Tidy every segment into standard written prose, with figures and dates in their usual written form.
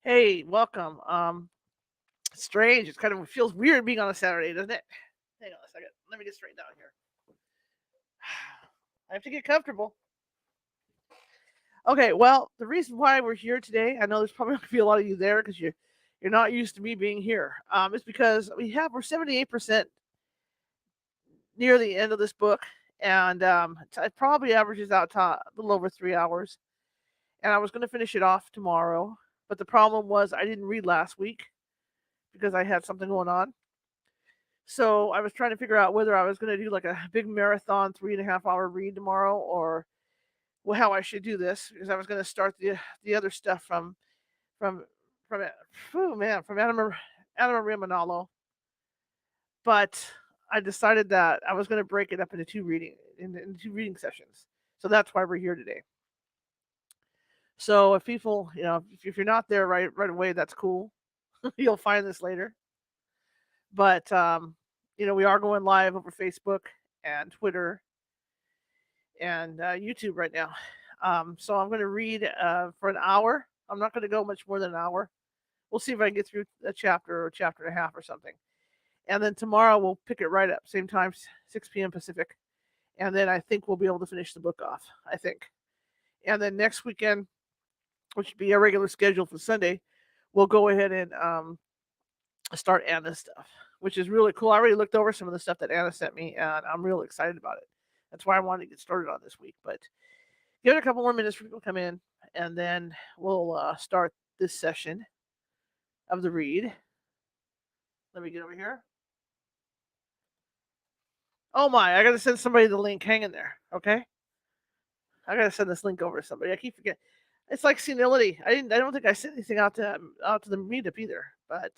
Hey, welcome. Strange. It's kind of it feels weird being on a Saturday, doesn't it? Hang on a second. Let me get straight down here. I have to get comfortable. Okay. Well, the reason why we're here today, I know there's probably not gonna be a lot of you there because you're not used to me being here. It's because we're 78% near the end of this book, and it probably averages out to a little over 3 hours. And I was going to finish it off tomorrow, but the problem was I didn't read last week because I had something going on. So I was trying to figure out whether I was going to do like a big marathon 3.5 hour read tomorrow, or how I should do this because I was going to start the other stuff from from from Anna Maria Manalo, but I decided that I was going to break it up into in two reading sessions. So that's why we're here today. So if people, if you're not there right away, that's cool. You'll find this later. But we are going live over Facebook and Twitter and YouTube right now. So I'm going to read for an hour. I'm not going to go much more than an hour. We'll see if I can get through a chapter or a chapter and a half or something. And then tomorrow we'll pick it right up, same time, 6 p.m. Pacific. And then I think we'll be able to finish the book off. I think. And then next weekend, which would be a regular schedule for Sunday, we'll go ahead and start Anna's stuff, which is really cool. I already looked over some of the stuff that Anna sent me, and I'm really excited about it. That's why I wanted to get started on this week. But give it a couple more minutes for people to come in, and then we'll start this session of the read. Let me get over here. Oh my! I gotta send somebody the link. Hang in there, okay? I gotta send this link over to somebody. I keep forgetting. It's like senility. I didn't. I don't think I sent anything out to the meetup either. But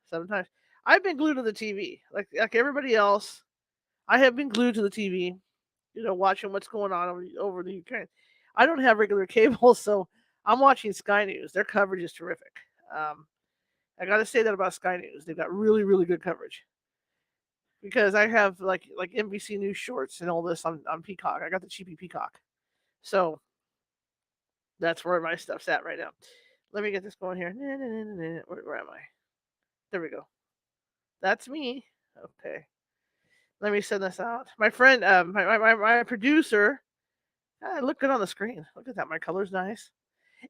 sometimes I've been glued to the TV, like everybody else. I have been glued to the TV, watching what's going on over the Ukraine. I don't have regular cable, so I'm watching Sky News. Their coverage is terrific. Um, I got to say that about Sky News. They've got really, really good coverage because I have like NBC News shorts and all this on Peacock. I got the cheapy Peacock, so that's where my stuff's at right now. Let me get this going here. Where am I? There we go. That's me. Okay. Let me send this out. My friend, my producer. Look good on the screen. Look at that. My color's nice.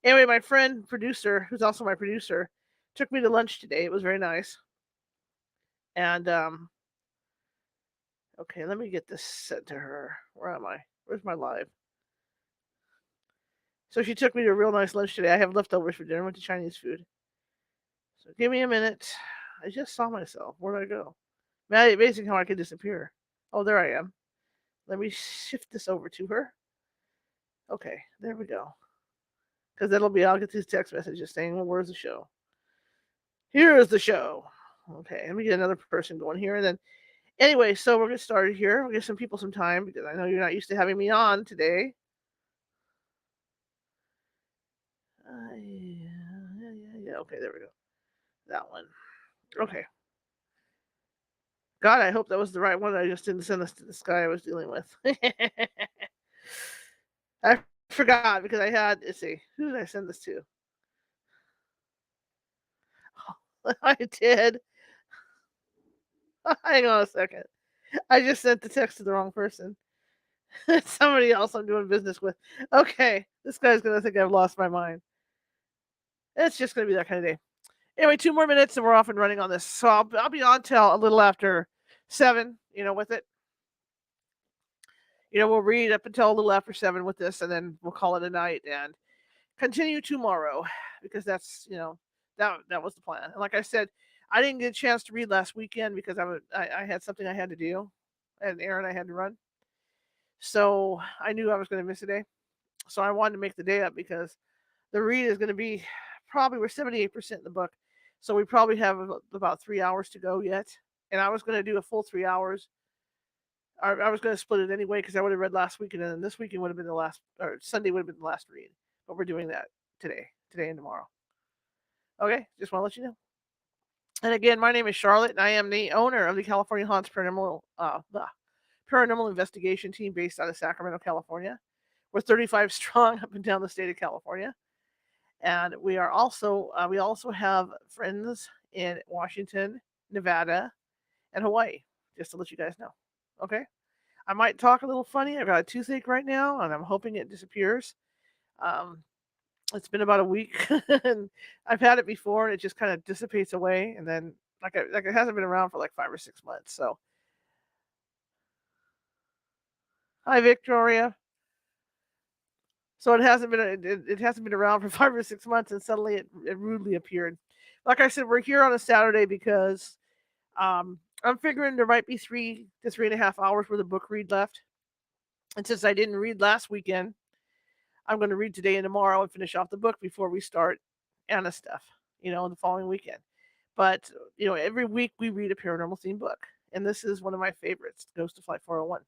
Anyway, my friend producer, who's also my producer, took me to lunch today. It was very nice. And okay, let me get this sent to her. Where am I? Where's my live? So she took me to a real nice lunch today. I have leftovers for dinner. Went to Chinese food. So give me a minute. I just saw myself. Where'd I go? Amazing how I could disappear. Oh, there I am. Let me shift this over to her. Okay, there we go. Because I'll get these text messages saying, well, where's the show? Here is the show. Okay, let me get another person going here. And then, anyway, so we're going to start here. We'll give some people some time because I know you're not used to having me on today. Yeah. Okay, there we go. That one. Okay. God, I hope that was the right one. I just didn't send this to this guy I was dealing with. I forgot because let's see, who did I send this to? I did. Hang on a second. I just sent the text to the wrong person. It's somebody else I'm doing business with. Okay, this guy's gonna think I've lost my mind. It's just gonna be that kind of day. Anyway, 2 more minutes and we're off and running on this. So I'll be on till a little after 7. With it. We'll read up until a little after 7 with this, and then we'll call it a night and continue tomorrow because that's that was the plan. And like I said, I didn't get a chance to read last weekend because I had something I had to do, I had an errand I had to run. So I knew I was going to miss a day. So I wanted to make the day up because the read is going to be probably we're 78% in the book. So we probably have about 3 hours to go yet. And I was going to do a full 3 hours. I was going to split it anyway because I would have read last weekend, and then this weekend would have been the last, or Sunday would have been the last read. But we're doing that today and tomorrow. Okay, just want to let you know. And again, my name is Charlotte, and I am the owner of the California Haunts Paranormal Investigation Team based out of Sacramento, California. We're 35 strong up and down the state of California. And we also have friends in Washington, Nevada, and Hawaii, just to let you guys know. Okay? I might talk a little funny. I've got a toothache right now, and I'm hoping it disappears. Um, it's been about a week, and I've had it before, and it just kind of dissipates away, and then like it hasn't been around for like 5 or 6 months. So, hi Victoria. So it hasn't been around for 5 or 6 months, and suddenly it rudely appeared. Like I said, we're here on a Saturday because I'm figuring there might be 3 to 3.5 hours worth of book read left, and since I didn't read last weekend, I'm going to read today and tomorrow and finish off the book before we start Anna stuff, the following weekend. But every week we read a paranormal themed book, and this is one of my favorites, Ghost of Flight 401.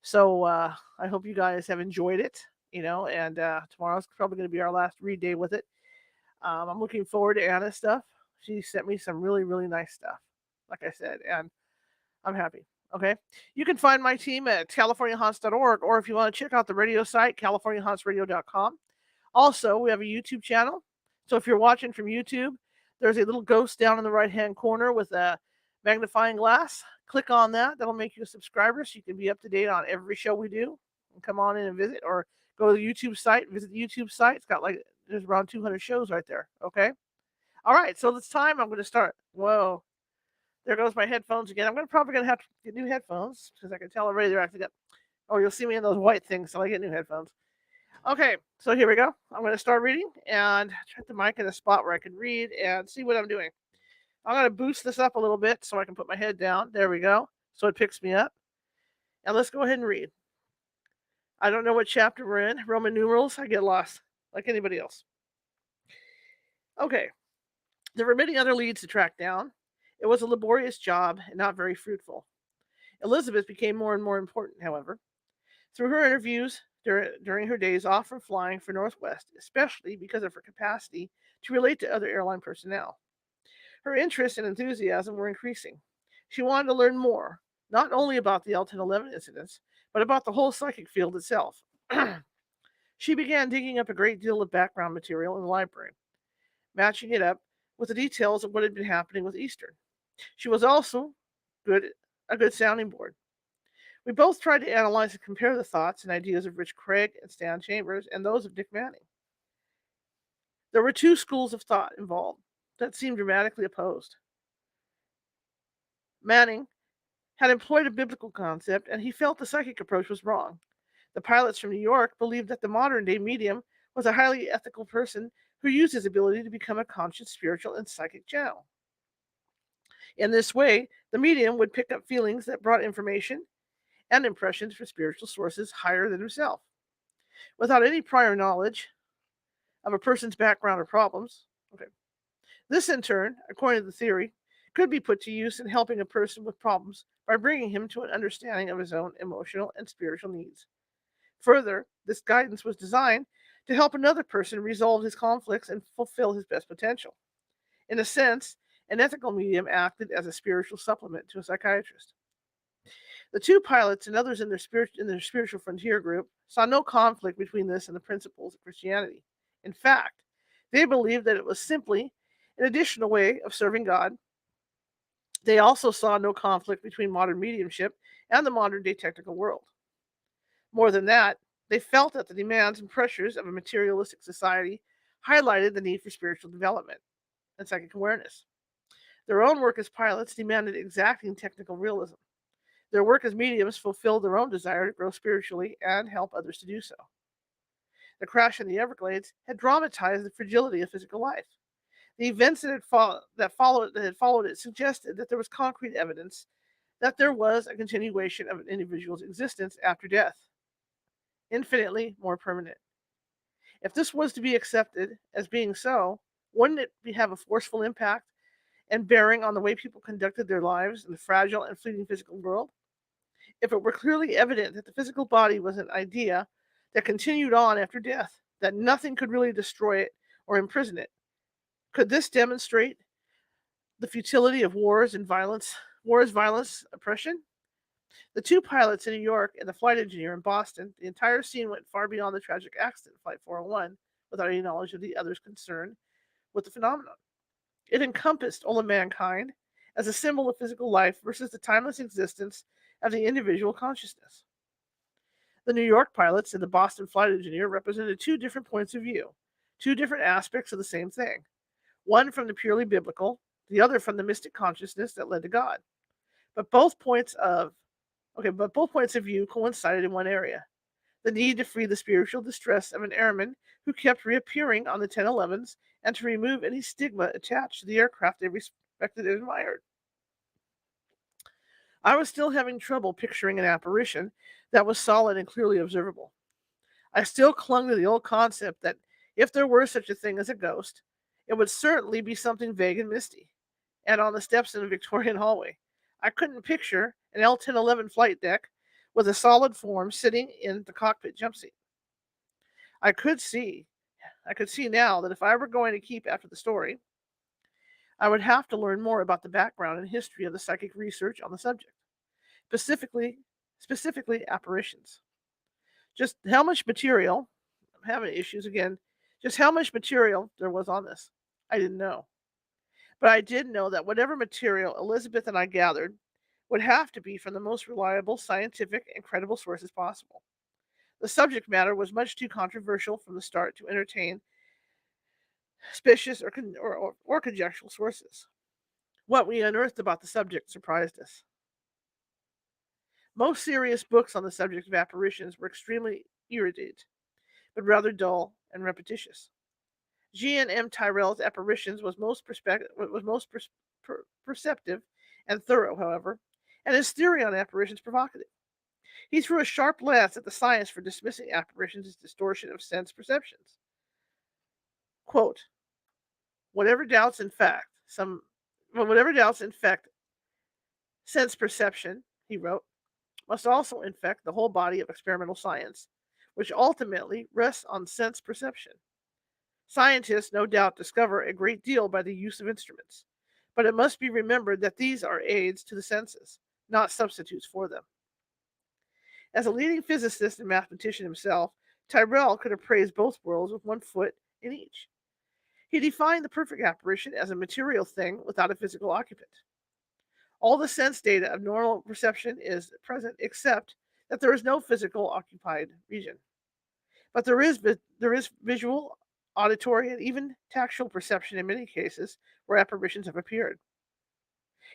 So I hope you guys have enjoyed it, and tomorrow's probably going to be our last read day with it. I'm looking forward to Anna's stuff. She sent me some really, really nice stuff, like I said, and I'm happy. Okay. You can find my team at californiahaunts.org, or if you want to check out the radio site, californiahauntsradio.com. Also, we have a YouTube channel. So if you're watching from YouTube, there's a little ghost down in the right hand corner with a magnifying glass. Click on that. That'll make you a subscriber so you can be up to date on every show we do. And come on in and visit, or go to the YouTube site, visit the YouTube site. It's got there's around 200 shows right there. Okay. All right. So it's time. I'm going to start. Whoa. There goes my headphones again. Probably gonna have to get new headphones because I can tell already they're acting up. Oh, you'll see me in those white things, so I get new headphones. Okay, so here we go. I'm gonna start reading and try the mic in a spot where I can read and see what I'm doing. I'm gonna boost this up a little bit so I can put my head down. There we go. So it picks me up. And let's go ahead and read. I don't know what chapter we're in. Roman numerals. I get lost like anybody else. Okay. There were many other leads to track down. It was a laborious job and not very fruitful. Elizabeth became more and more important, however, through her interviews during her days off from flying for Northwest, especially because of her capacity to relate to other airline personnel. Her interest and enthusiasm were increasing. She wanted to learn more, not only about the L-1011 incidents, but about the whole psychic field itself. She began digging up a great deal of background material in the library, matching it up with the details of what had been happening with Eastern. She was also a good sounding board. We both tried to analyze and compare the thoughts and ideas of Rich Craig and Stan Chambers and those of Dick Manning. There were two schools of thought involved that seemed dramatically opposed. Manning had employed a biblical concept, and he felt the psychic approach was wrong. The pilots from New York believed that the modern day medium was a highly ethical person who used his ability to become a conscious spiritual and psychic channel. In this way, the medium would pick up feelings that brought information and impressions from spiritual sources higher than himself, without any prior knowledge of a person's background or problems. Okay. This, in turn, according to the theory, could be put to use in helping a person with problems by bringing him to an understanding of his own emotional and spiritual needs. Further, this guidance was designed to help another person resolve his conflicts and fulfill his best potential. In a sense, an ethical medium acted as a spiritual supplement to a psychiatrist. The two pilots and others in their spiritual frontier group saw no conflict between this and the principles of Christianity. In fact, they believed that it was simply an additional way of serving God. They also saw no conflict between modern mediumship and the modern day technical world. More than that, they felt that the demands and pressures of a materialistic society highlighted the need for spiritual development and psychic awareness. Their own work as pilots demanded exacting technical realism. Their work as mediums fulfilled their own desire to grow spiritually and help others to do so. The crash in the Everglades had dramatized the fragility of physical life. The events that had followed it suggested that there was concrete evidence that there was a continuation of an individual's existence after death, infinitely more permanent. If this was to be accepted as being so, wouldn't it have a forceful impact and bearing on the way people conducted their lives in the fragile and fleeting physical world? If it were clearly evident that the physical body was an idea that continued on after death, that nothing could really destroy it or imprison it, could this demonstrate the futility of violence, oppression? The two pilots in New York and the flight engineer in Boston, the entire scene went far beyond the tragic accident of Flight 401, without any knowledge of the others concerned with the phenomenon. It encompassed all of mankind as a symbol of physical life versus the timeless existence of the individual consciousness. The New York pilots and the Boston flight engineer represented two different points of view, two different aspects of the same thing, one from the purely biblical, the other from the mystic consciousness that led to God. But both points of but both points of view coincided in one area: the need to free the spiritual distress of an airman who kept reappearing on the 1011s and to remove any stigma attached to the aircraft they respected and admired. I was still having trouble picturing an apparition that was solid and clearly observable. I still clung to the old concept that if there were such a thing as a ghost, it would certainly be something vague and misty, and on the steps in a Victorian hallway. I couldn't picture an L-1011 flight deck with a solid form sitting in the cockpit jump seat. I could see, I could see now that if I were going to keep after the story, I would have to learn more about the background and history of the psychic research on the subject, specifically, specifically apparitions. Just how much material, I'm having issues again, just how much material there was on this. I didn't know. But I did know that whatever material Elizabeth and I gathered would have to be from the most reliable, scientific, and credible sources possible. The subject matter was much too controversial from the start to entertain suspicious or conjectural sources. What we unearthed about the subject surprised us. Most serious books on the subject of apparitions were extremely erudite, but rather dull and repetitious. G. N. M. Tyrrell's apparitions was most perceptive and thorough, however, and his theory on apparitions provocative. He threw a sharp lance at the science for dismissing apparitions as distortion of sense perceptions. Quote, whatever doubts infect sense perception, he wrote, must also infect the whole body of experimental science, which ultimately rests on sense perception. Scientists no doubt discover a great deal by the use of instruments, but it must be remembered that these are aids to the senses, not substitutes for them. As a leading physicist and mathematician himself, Tyrrell could have praised both worlds with one foot in each. He defined the perfect apparition as a material thing without a physical occupant. All the sense data of normal perception is present except that there is no physical occupied region. But there is visual, auditory, and even tactile perception in many cases where apparitions have appeared.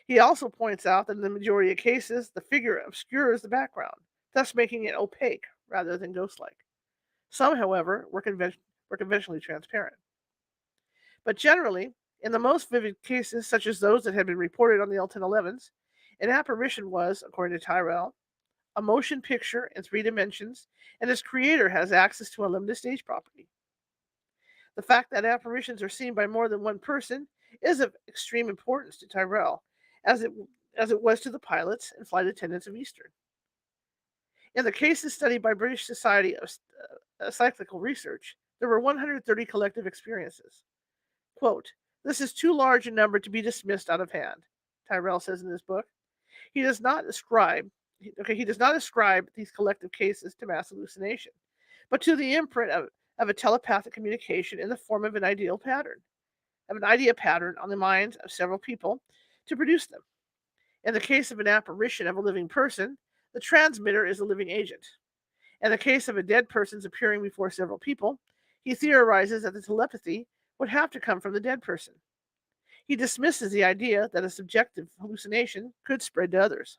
He also points out that in the majority of cases, the figure obscures the background, thus making it opaque rather than ghost-like. Some, however, were conventionally transparent. But generally, in the most vivid cases, such as those that had been reported on the L-1011s, an apparition was, according to Tyrrell, a motion picture in 3 dimensions, and its creator has access to unlimited stage property. The fact that apparitions are seen by more than one person is of extreme importance to Tyrrell, as it, as it was to the pilots and flight attendants of Eastern. In the cases studied by British Society of Psychical Research, there were 130 collective experiences. Quote, this is too large a number to be dismissed out of hand, Tyrrell says in his book. He does not ascribe these collective cases to mass hallucination, but to the imprint of a telepathic communication in the form of an idea pattern on the minds of several people to produce them. In the case of an apparition of a living person, the transmitter is a living agent. In the case of a dead person's appearing before several people, he theorizes that the telepathy would have to come from the dead person. He dismisses the idea that a subjective hallucination could spread to others.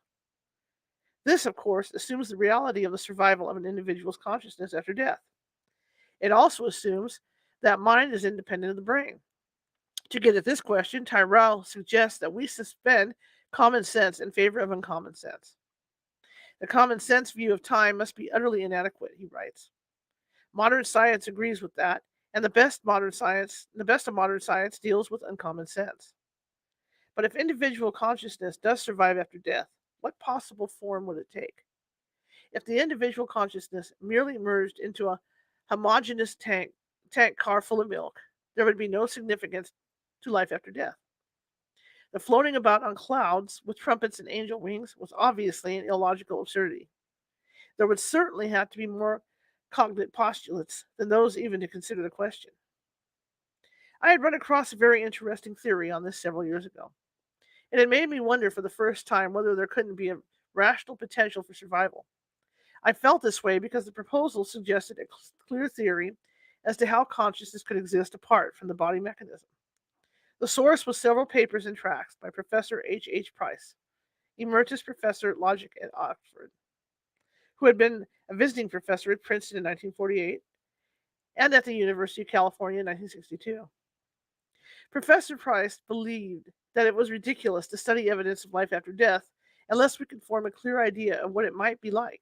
This, of course, assumes the reality of the survival of an individual's consciousness after death. It also assumes that mind is independent of the brain. To get at this question, Tyrrell suggests that we suspend common sense in favor of uncommon sense. The common sense view of time must be utterly inadequate, he writes. Modern science agrees with that, and the best of modern science deals with uncommon sense. But if individual consciousness does survive after death, what possible form would it take? If the individual consciousness merely merged into a homogeneous tank car full of milk, there would be no significance to life after death. The floating about on clouds with trumpets and angel wings was obviously an illogical absurdity. There would certainly have to be more cognate postulates than those even to consider the question. I had run across a very interesting theory on this several years ago. It had made me wonder for the first time whether there couldn't be a rational potential for survival. I felt this way because the proposal suggested a clear theory as to how consciousness could exist apart from the body mechanism. The source was several papers and tracts by Professor H. H. Price, Emeritus Professor of Logic at Oxford, who had been a visiting professor at Princeton in 1948 and at the University of California in 1962. Professor Price believed that it was ridiculous to study evidence of life after death unless we could form a clear idea of what it might be like.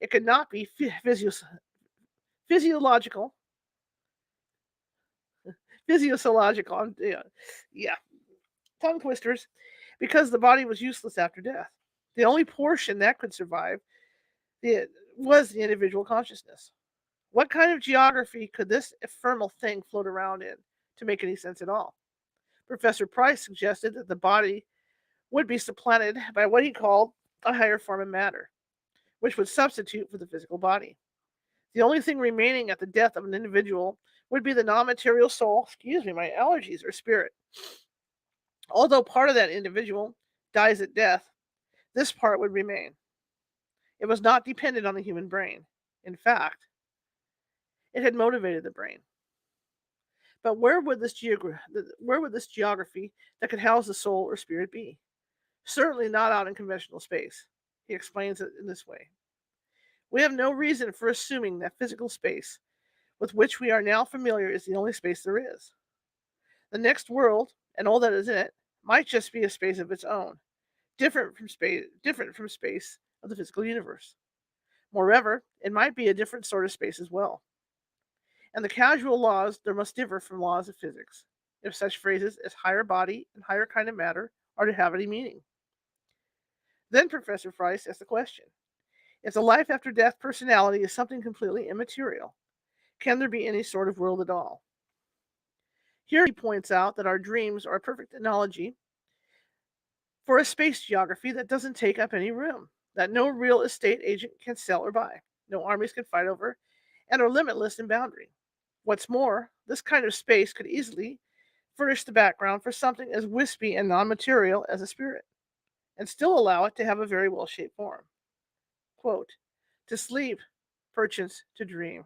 It could not be physiological, yeah, yeah, tongue twisters, because the body was useless after death. The only portion that could survive was the individual consciousness. What kind of geography could this ephemeral thing float around in to make any sense at all? Professor Price suggested that the body would be supplanted by what he called a higher form of matter, which would substitute for the physical body. The only thing remaining at the death of an individual would be the non material soul, my allergies, or spirit. Although part of that individual dies at death, this part would remain. It was not dependent on the human brain. In fact, it had motivated the brain. But where would this geography that could house the soul or spirit be? Certainly not out in conventional space. He explains it in this way. We have no reason for assuming that physical space with which we are now familiar is the only space there is. The next world, and all that is in it, might just be a space of its own, different from space of the physical universe. Moreover, it might be a different sort of space as well. And the causal laws there must differ from laws of physics, if such phrases as higher body and higher kind of matter are to have any meaning. Then Professor Price asked the question: if the life after death personality is something completely immaterial, can there be any sort of world at all? Here he points out that our dreams are a perfect analogy for a space geography that doesn't take up any room, that no real estate agent can sell or buy, no armies can fight over, and are limitless in boundary. What's more, this kind of space could easily furnish the background for something as wispy and non-material as a spirit, and still allow it to have a very well-shaped form. Quote, to sleep, perchance to dream,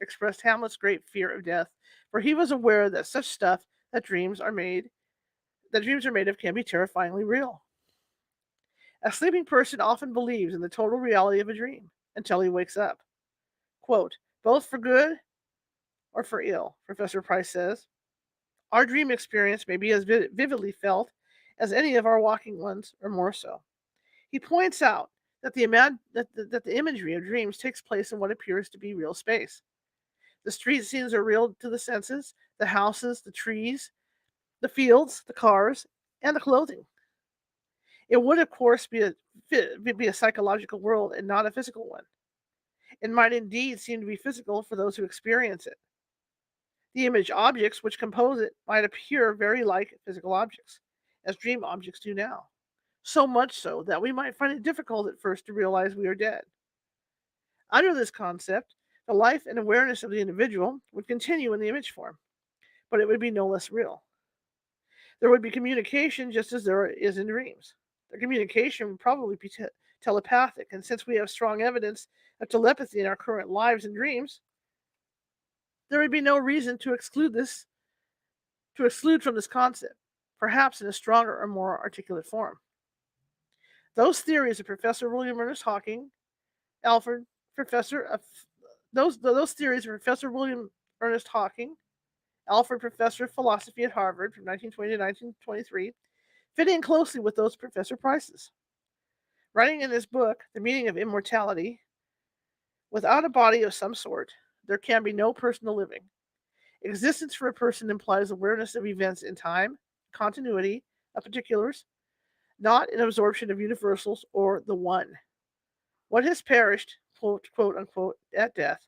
expressed Hamlet's great fear of death, for he was aware that such stuff that dreams are made of can be terrifyingly real. A sleeping person often believes in the total reality of a dream until he wakes up. Quote, both for good or for ill, Professor Price says. Our dream experience may be as vividly felt as any of our waking ones, or more so. He points out that the imagery of dreams takes place in what appears to be real space. The street scenes are real to the senses, the houses, the trees, the fields, the cars, and the clothing. It would, of course, be a psychological world and not a physical one. It might indeed seem to be physical for those who experience it. The image objects which compose it might appear very like physical objects, as dream objects do now. So much so that we might find it difficult at first to realize we are dead. Under this concept, the life and awareness of the individual would continue in the image form, but it would be no less real. There would be communication just as there is in dreams. The communication would probably be telepathic, and since we have strong evidence of telepathy in our current lives and dreams, there would be no reason to exclude from this concept, perhaps in a stronger or more articulate form. Those theories of Professor William Ernest Hawking, Alfred, Professor of those theories of Professor William Ernest Hawking, Alfred Professor of Philosophy at Harvard from 1920 to 1923, fit in closely with those Professor Price's. Writing in his book, The Meaning of Immortality, without a body of some sort, there can be no personal living. Existence for a person implies awareness of events in time, continuity of particulars, not an absorption of universals or the one. What has perished, quote unquote, at death,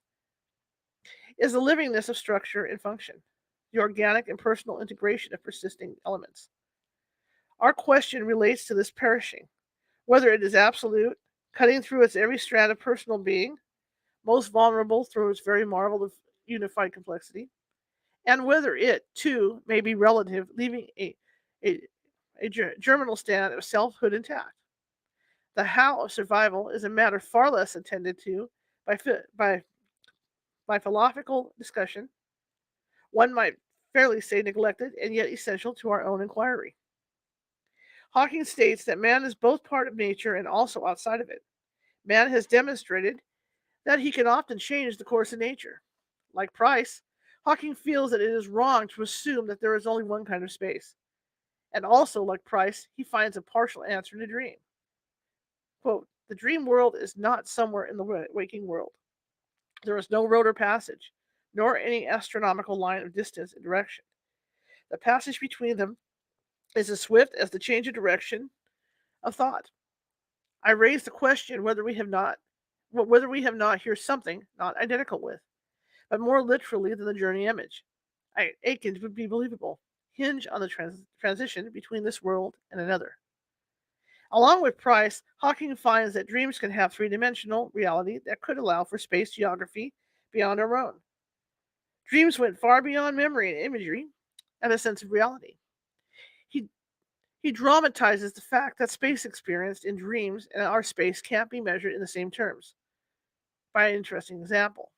is the livingness of structure and function, the organic and personal integration of persisting elements. Our question relates to this perishing, whether it is absolute, cutting through its every strand of personal being, most vulnerable through its very marvel of unified complexity, and whether it, too, may be relative, leaving a, a germinal stand of selfhood intact. The how of survival is a matter far less attended to by, by philosophical discussion, one might fairly say neglected and yet essential to our own inquiry. Hawking states that man is both part of nature and also outside of it. Man has demonstrated that he can often change the course of nature. Like Price, Hawking feels that it is wrong to assume that there is only one kind of space. And also, like Price, he finds a partial answer in a dream. Quote, the dream world is not somewhere in the waking world. There is no road or passage, nor any astronomical line of distance and direction. The passage between them is as swift as the change of direction of thought. I raise the question whether we have not here something not identical with, but more literally than the journey image. Aikens would be believable, hinge on the transition between this world and another. Along with Price, Hawking finds that dreams can have three-dimensional reality that could allow for space geography beyond our own. Dreams went far beyond memory and imagery and a sense of reality. He, he dramatizes the fact that space experienced in dreams and our space can't be measured in the same terms. By an interesting example,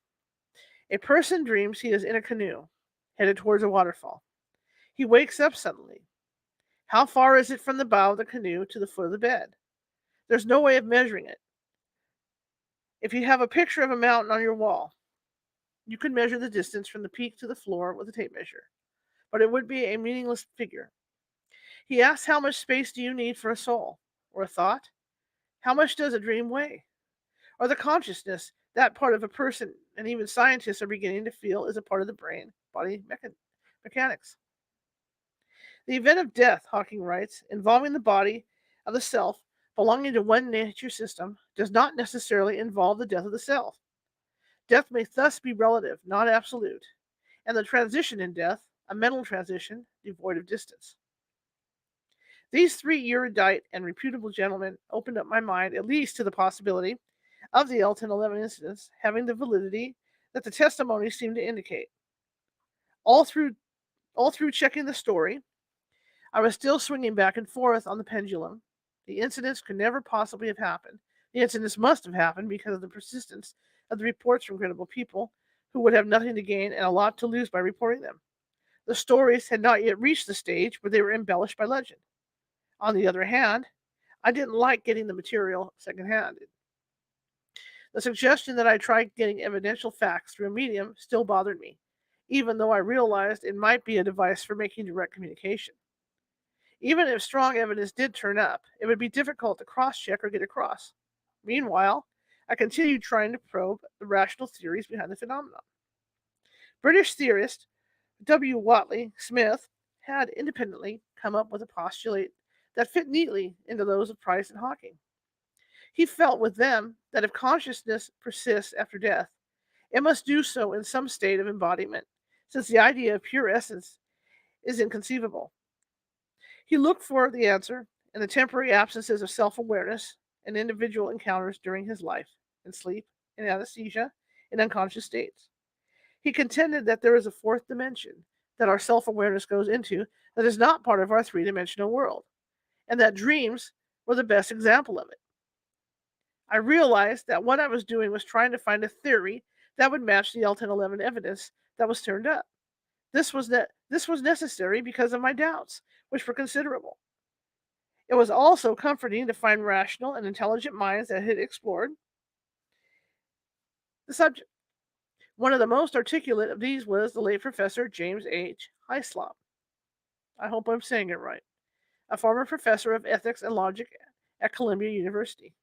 a person dreams he is in a canoe, headed towards a waterfall. He wakes up suddenly. How far is it from the bow of the canoe to the foot of the bed? There's no way of measuring it. If you have a picture of a mountain on your wall, you could measure the distance from the peak to the floor with a tape measure, but it would be a meaningless figure. He asks, how much space do you need for a soul or a thought? How much does a dream weigh? Or the consciousness, that part of a person, and even scientists are beginning to feel is a part of the brain body mechanics. The event of death, Hawking writes, involving the body of the self belonging to one nature system, does not necessarily involve the death of the self. Death may thus be relative, not absolute, and the transition in death, a mental transition devoid of distance. These three erudite and reputable gentlemen opened up my mind at least to the possibility of the L1011 incidents having the validity that the testimonies seem to indicate. All through checking the story, I was still swinging back and forth on the pendulum. The incidents could never possibly have happened. The incidents must have happened because of the persistence of the reports from credible people who would have nothing to gain and a lot to lose by reporting them. The stories had not yet reached the stage where they were embellished by legend. On the other hand, I didn't like getting the material secondhand. The suggestion that I try getting evidential facts through a medium still bothered me, even though I realized it might be a device for making direct communication. Even if strong evidence did turn up, it would be difficult to cross-check or get across. Meanwhile, I continued trying to probe the rational theories behind the phenomenon. British theorist W. Watley Smith had independently come up with a postulate that fit neatly into those of Price and Hawking. He felt with them that if consciousness persists after death, it must do so in some state of embodiment, since the idea of pure essence is inconceivable. He looked for the answer in the temporary absences of self-awareness and individual encounters during his life, in sleep, in anesthesia, in unconscious states. He contended that there is a fourth dimension that our self-awareness goes into that is not part of our three-dimensional world, and that dreams were the best example of it. I realized that what I was doing was trying to find a theory that would match the L1011 evidence that was turned up. This was necessary because of my doubts, which were considerable. It was also comforting to find rational and intelligent minds that had explored the subject. One of the most articulate of these was the late Professor James H. Hyslop. I hope I'm saying it right. A former professor of ethics and logic at Columbia University.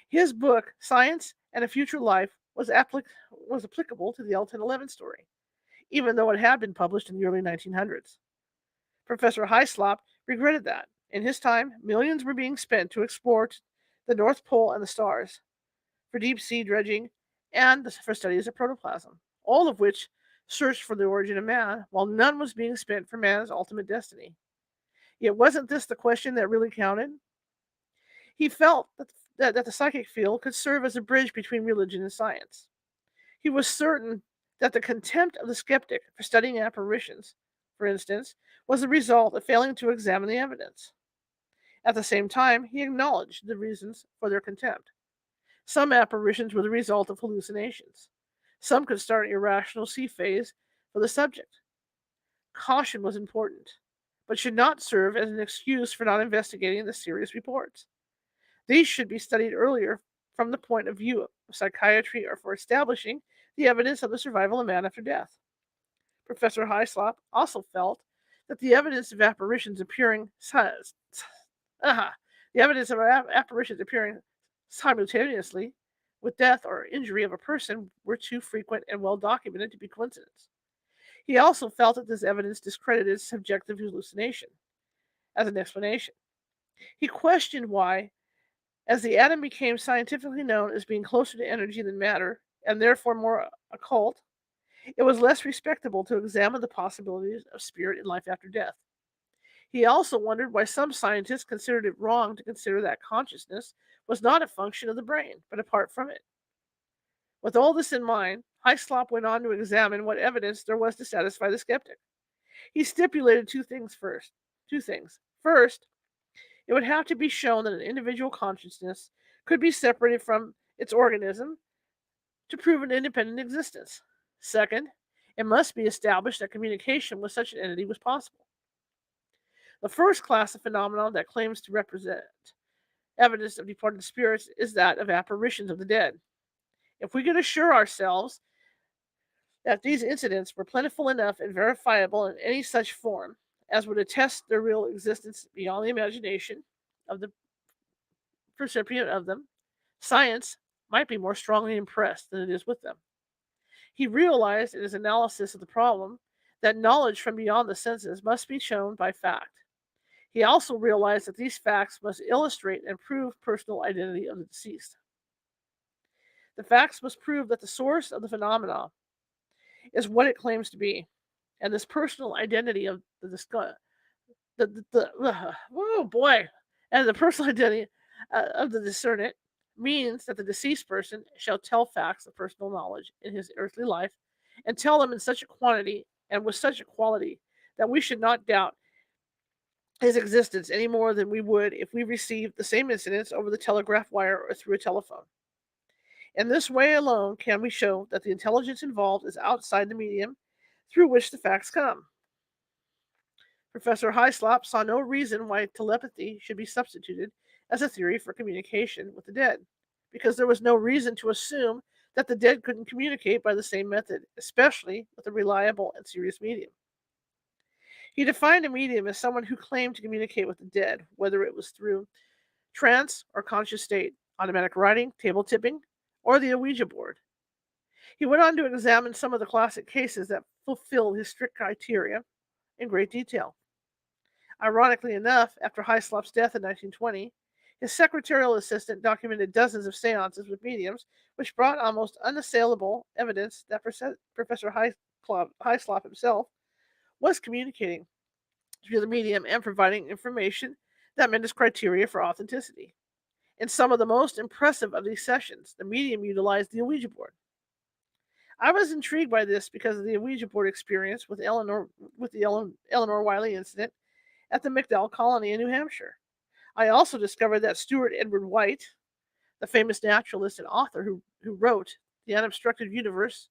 His book, Science and a Future Life, was applicable to the L1011 story, even though it had been published in the early 1900s. Professor Hyslop regretted that, in his time, millions were being spent to explore the North Pole and the stars, for deep-sea dredging, and for studies of protoplasm, all of which searched for the origin of man, while none was being spent for man's ultimate destiny. Yet wasn't this the question that really counted? He felt that the psychic field could serve as a bridge between religion and science. He was certain that the contempt of the skeptic for studying apparitions, for instance, was the result of failing to examine the evidence. At the same time, he acknowledged the reasons for their contempt. Some apparitions were the result of hallucinations. Some could start an irrational sea phase for the subject. Caution was important, but should not serve as an excuse for not investigating the serious reports. These should be studied earlier from the point of view of psychiatry or for establishing the evidence of the survival of man after death. Professor Hyslop also felt that the evidence of apparitions appearing the evidence of apparitions appearing simultaneously with death or injury of a person were too frequent and well documented to be coincidence. He also felt that this evidence discredited subjective hallucination as an explanation. He questioned why, as the atom became scientifically known as being closer to energy than matter, and therefore more occult, it was less respectable to examine the possibilities of spirit in life after death. He also wondered why some scientists considered it wrong to consider that consciousness was not a function of the brain, but apart from it. With all this in mind, Hyslop went on to examine what evidence there was to satisfy the skeptic. He stipulated Two things. First, it would have to be shown that an individual consciousness could be separated from its organism to prove an independent existence. Second, it must be established that communication with such an entity was possible. The first class of phenomenon that claims to represent evidence of departed spirits is that of apparitions of the dead. If we could assure ourselves that these incidents were plentiful enough and verifiable in any such form as would attest their real existence beyond the imagination of the percipient of them, science might be more strongly impressed than it is with them. He realized in his analysis of the problem that knowledge from beyond the senses must be shown by fact. He also realized that these facts must illustrate and prove personal identity of the deceased. The facts must prove that the source of the phenomena is what it claims to be, and this personal identity of oh boy, and the personal identity of the discernant means that the deceased person shall tell facts of personal knowledge in his earthly life, and tell them in such a quantity and with such a quality that we should not doubt his existence any more than we would if we received the same incidents over the telegraph wire or through a telephone. In this way alone can we show that the intelligence involved is outside the medium through which the facts come. Professor Hyslop saw no reason why telepathy should be substituted as a theory for communication with the dead, because there was no reason to assume that the dead couldn't communicate by the same method, especially with a reliable and serious medium. He defined a medium as someone who claimed to communicate with the dead, whether it was through trance or conscious state, automatic writing, table tipping, or the Ouija board. He went on to examine some of the classic cases that fulfilled his strict criteria in great detail. Ironically enough, after Hyslop's death in 1920, his secretarial assistant documented dozens of seances with mediums, which brought almost unassailable evidence that Professor Hyslop himself was communicating through the medium and providing information that met his criteria for authenticity. In some of the most impressive of these sessions, the medium utilized the Ouija board. I was intrigued by this because of the Ouija board experience with the Eleanor Wiley incident at the McDowell Colony in New Hampshire. I also discovered that Stuart Edward White, the famous naturalist and author who wrote The Unobstructed Universe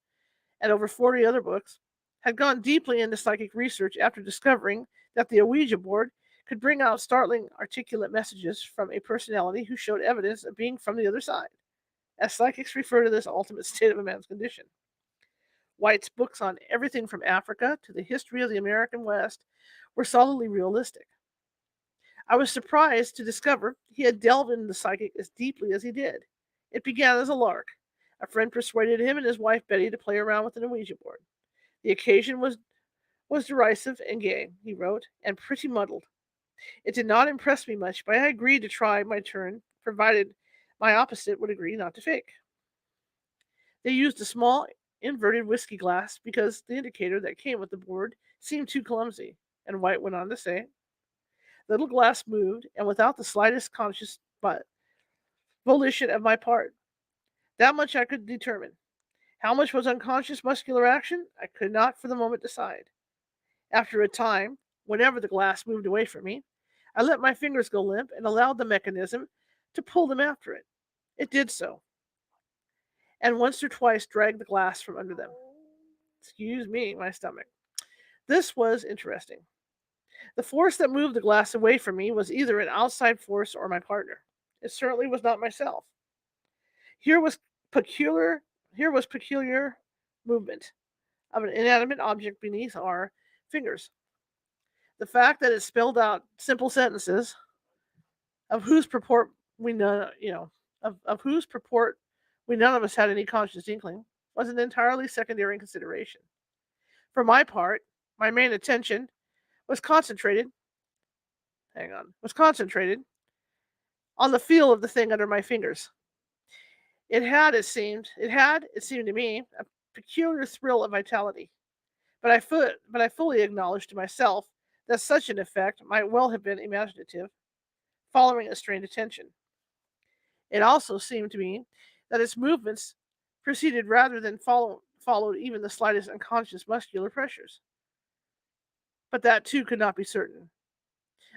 and over 40 other books, had gone deeply into psychic research after discovering that the Ouija board could bring out startling articulate messages from a personality who showed evidence of being from the other side, as psychics refer to this ultimate state of a man's condition. White's books on everything from Africa to the history of the American West were solidly realistic. I was surprised to discover he had delved into the psychic as deeply as he did. It began as a lark. A friend persuaded him and his wife Betty to play around with an Ouija board. The occasion was derisive and gay, he wrote, and pretty muddled. It did not impress me much, but I agreed to try my turn, provided my opposite would agree not to fake. They used a small inverted whiskey glass because the indicator that came with the board seemed too clumsy, and White went on to say, the little glass moved, and without the slightest conscious volition of my part. That much I could determine. How much was unconscious muscular action? I could not for the moment decide. After a time, whenever the glass moved away from me, I let my fingers go limp and allowed the mechanism to pull them after it. It did so, and once or twice dragged the glass from under them. Excuse me, my stomach. This was interesting. The force that moved the glass away from me was either an outside force or my partner. It certainly was not myself. Here was peculiar here was peculiar movement of an inanimate object beneath our fingers. The fact that it spelled out simple sentences of whose purport we know, of whose purport we none of us had any conscious inkling was an entirely secondary consideration. For my part, my main attention was concentrated, was concentrated on the feel of the thing under my fingers. It seemed to me, a peculiar thrill of vitality. But I fully acknowledged to myself that such an effect might well have been imaginative, following a strained attention. It also seemed to me that its movements proceeded rather than followed even the slightest unconscious muscular pressures. But that too could not be certain.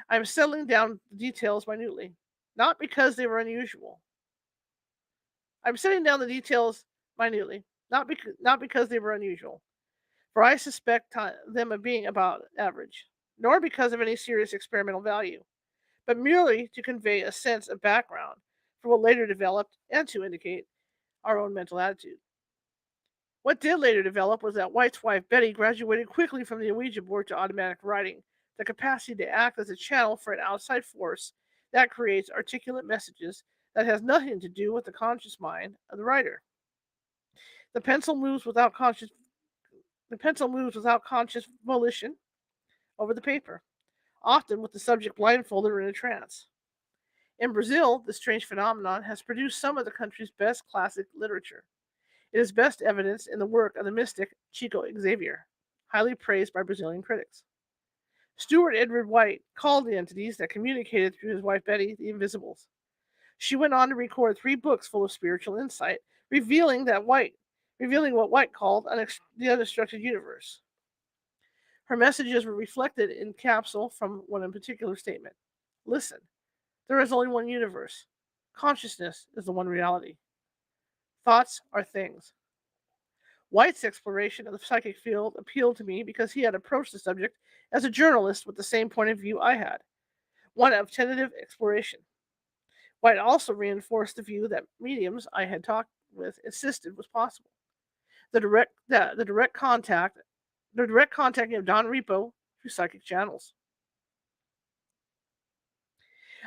I am settling down the details minutely, not because they were unusual. I'm setting down the details minutely, not because they were unusual, for I suspect them of being about average, nor because of any serious experimental value, but merely to convey a sense of background for what later developed and to indicate our own mental attitude. What did later develop was that White's wife, Betty, graduated quickly from the Ouija board to automatic writing, the capacity to act as a channel for an outside force that creates articulate messages that has nothing to do with the conscious mind of the writer. The pencil moves without conscious the pencil moves without conscious volition over the paper, often with the subject blindfolded or in a trance. In Brazil, this strange phenomenon has produced some of the country's best classic literature. It is best evidenced in the work of the mystic Chico Xavier, highly praised by Brazilian critics. Stuart Edward White called the entities that communicated through his wife Betty the Invisibles. She went on to record 3 books full of spiritual insight, revealing what White called the unobstructed universe. Her messages were reflected in capsule from one in particular statement. Listen, there is only one universe. Consciousness is the one reality. Thoughts are things. White's exploration of the psychic field appealed to me because he had approached the subject as a journalist with the same point of view I had, one of tentative exploration. White also reinforced the view that mediums I had talked with insisted was possible. The direct contacting of Don Repo through psychic channels.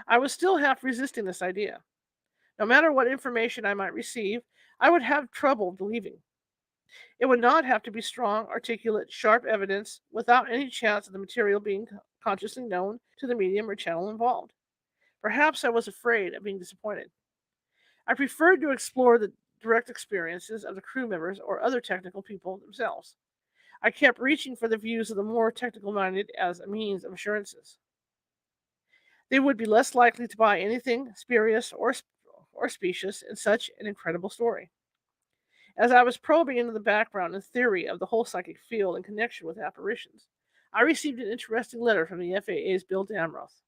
I was still half resisting this idea. No matter what information I might receive, I would have trouble believing. It would not have to be strong, articulate, sharp evidence without any chance of the material being consciously known to the medium or channel involved. Perhaps I was afraid of being disappointed. I preferred to explore the direct experiences of the crew members or other technical people themselves. I kept reaching for the views of the more technical minded as a means of assurances. They would be less likely to buy anything spurious or specious in such an incredible story. As I was probing into the background and theory of the whole psychic field in connection with apparitions, I received an interesting letter from the FAA's Bill Damroth.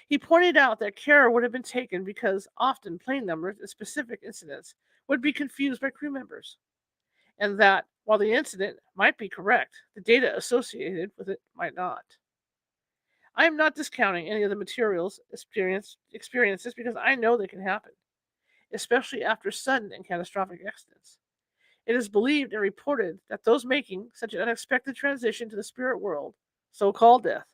He pointed out that care would have been taken because often plane numbers and specific incidents would be confused by crew members, and that while the incident might be correct, the data associated with it might not. I am not discounting any of the materials experiences because I know they can happen, especially after sudden and catastrophic accidents. It is believed and reported that those making such an unexpected transition to the spirit world, so called death,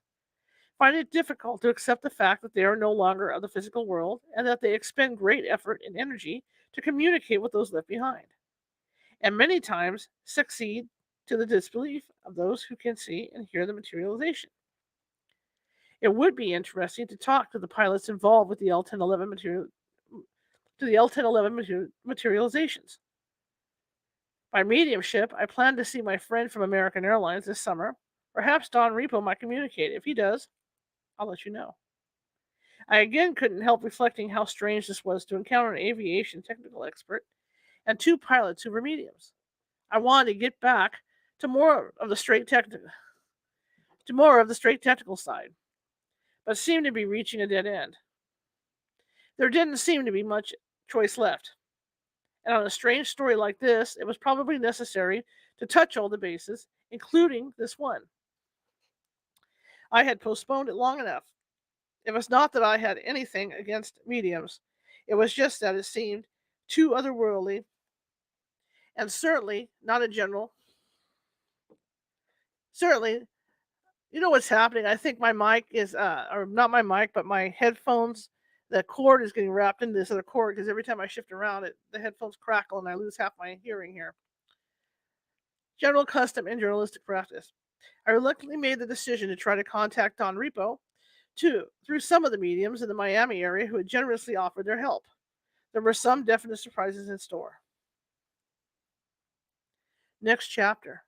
find it difficult to accept the fact that they are no longer of the physical world and that they expend great effort and energy to communicate with those left behind, and many times succeed to the disbelief of those who can see and hear the materialization. It would be interesting to talk to the pilots involved with the L1011 materializations. By mediumship, I plan to see my friend from American Airlines this summer. Perhaps Don Repo might communicate. If he does, I'll let you know. I again couldn't help reflecting how strange this was to encounter an aviation technical expert and two pilots who were mediums. I wanted to get back to more of the straight technical side, but seemed to be reaching a dead end. There didn't seem to be much choice left. And on a strange story like this, it was probably necessary to touch all the bases, including this one. I had postponed it long enough. It was not that I had anything against mediums, it was just that it seemed too otherworldly, and certainly, you know what's happening. I think my mic is, or not my mic, but my headphones, the cord is getting wrapped into this other cord because every time I shift around it, the headphones crackle and I lose half my hearing here. General custom and journalistic practice. I reluctantly made the decision to try to contact Don Repo through some of the mediums in the Miami area who had generously offered their help. There were some definite surprises in store. Next chapter.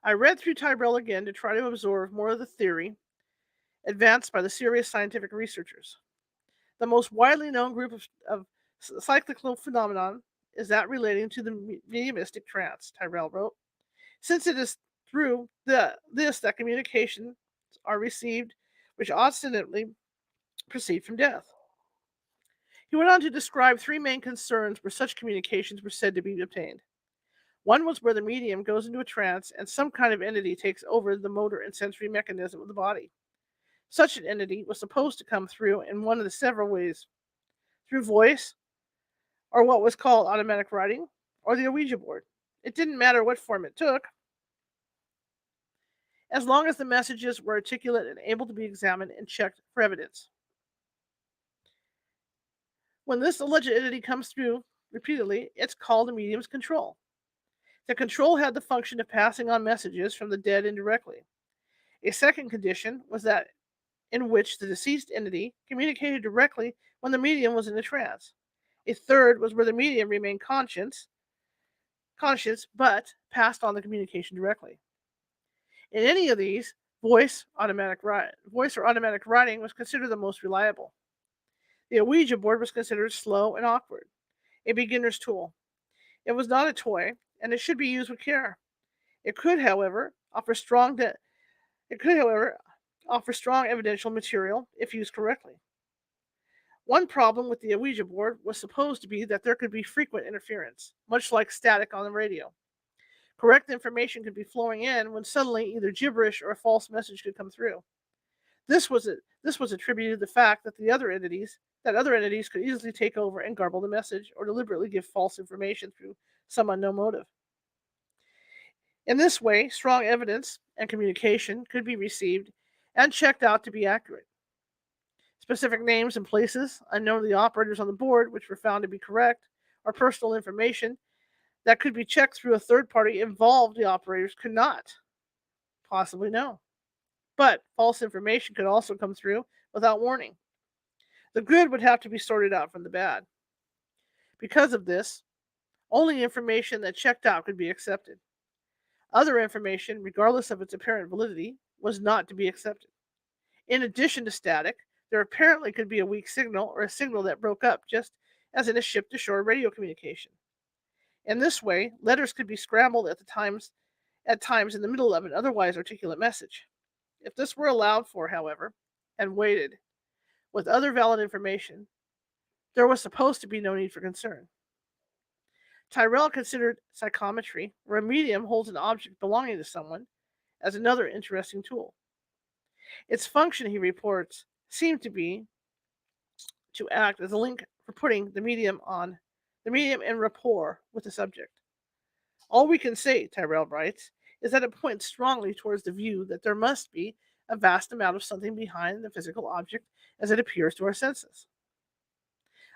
I read through Tyrell again to try to absorb more of the theory advanced by the serious scientific researchers. The most widely known group of cyclical phenomenon is that relating to the mediumistic trance, Tyrell wrote, since it is through this that communications are received which ostensibly proceed from death. He went on to describe three main concerns where such communications were said to be obtained. One was where the medium goes into a trance and some kind of entity takes over the motor and sensory mechanism of the body. Such an entity was supposed to come through in one of the several ways: through voice, or what was called automatic writing, or the Ouija board. It didn't matter what form it took, as long as the messages were articulate and able to be examined and checked for evidence. When this alleged entity comes through repeatedly, it's called a medium's control. The control had the function of passing on messages from the dead indirectly. A second condition was that in which the deceased entity communicated directly when the medium was in a trance. A third was where the medium remained conscious but passed on the communication directly. In any of these, voice or automatic writing was considered the most reliable. The Ouija board was considered slow and awkward, a beginner's tool. It was not a toy, and it should be used with care. It could, however, offer strong evidential material if used correctly. One problem with the Ouija board was supposed to be that there could be frequent interference, much like static on the radio. Correct information could be flowing in when suddenly either gibberish or a false message could come through. This was attributed to the fact that other entities could easily take over and garble the message or deliberately give false information through some unknown motive. In this way, strong evidence and communication could be received and checked out to be accurate. Specific names and places unknown to the operators on the board, which were found to be correct, or personal information that could be checked through a third party involved, the operators could not possibly know. But false information could also come through without warning. The good would have to be sorted out from the bad. Because of this, only information that checked out could be accepted. Other information, regardless of its apparent validity, was not to be accepted. In addition to static, there apparently could be a weak signal or a signal that broke up, just as in a ship-to-shore radio communication. In this way, letters could be scrambled at times in the middle of an otherwise articulate message. If this were allowed for, however, and weighted with other valid information, there was supposed to be no need for concern. Tyrell considered psychometry, where a medium holds an object belonging to someone, as another interesting tool. Its function, he reports, seemed to be to act as a link for putting the medium in rapport with the subject. All we can say, Tyrell writes, is that it points strongly towards the view that there must be a vast amount of something behind the physical object as it appears to our senses.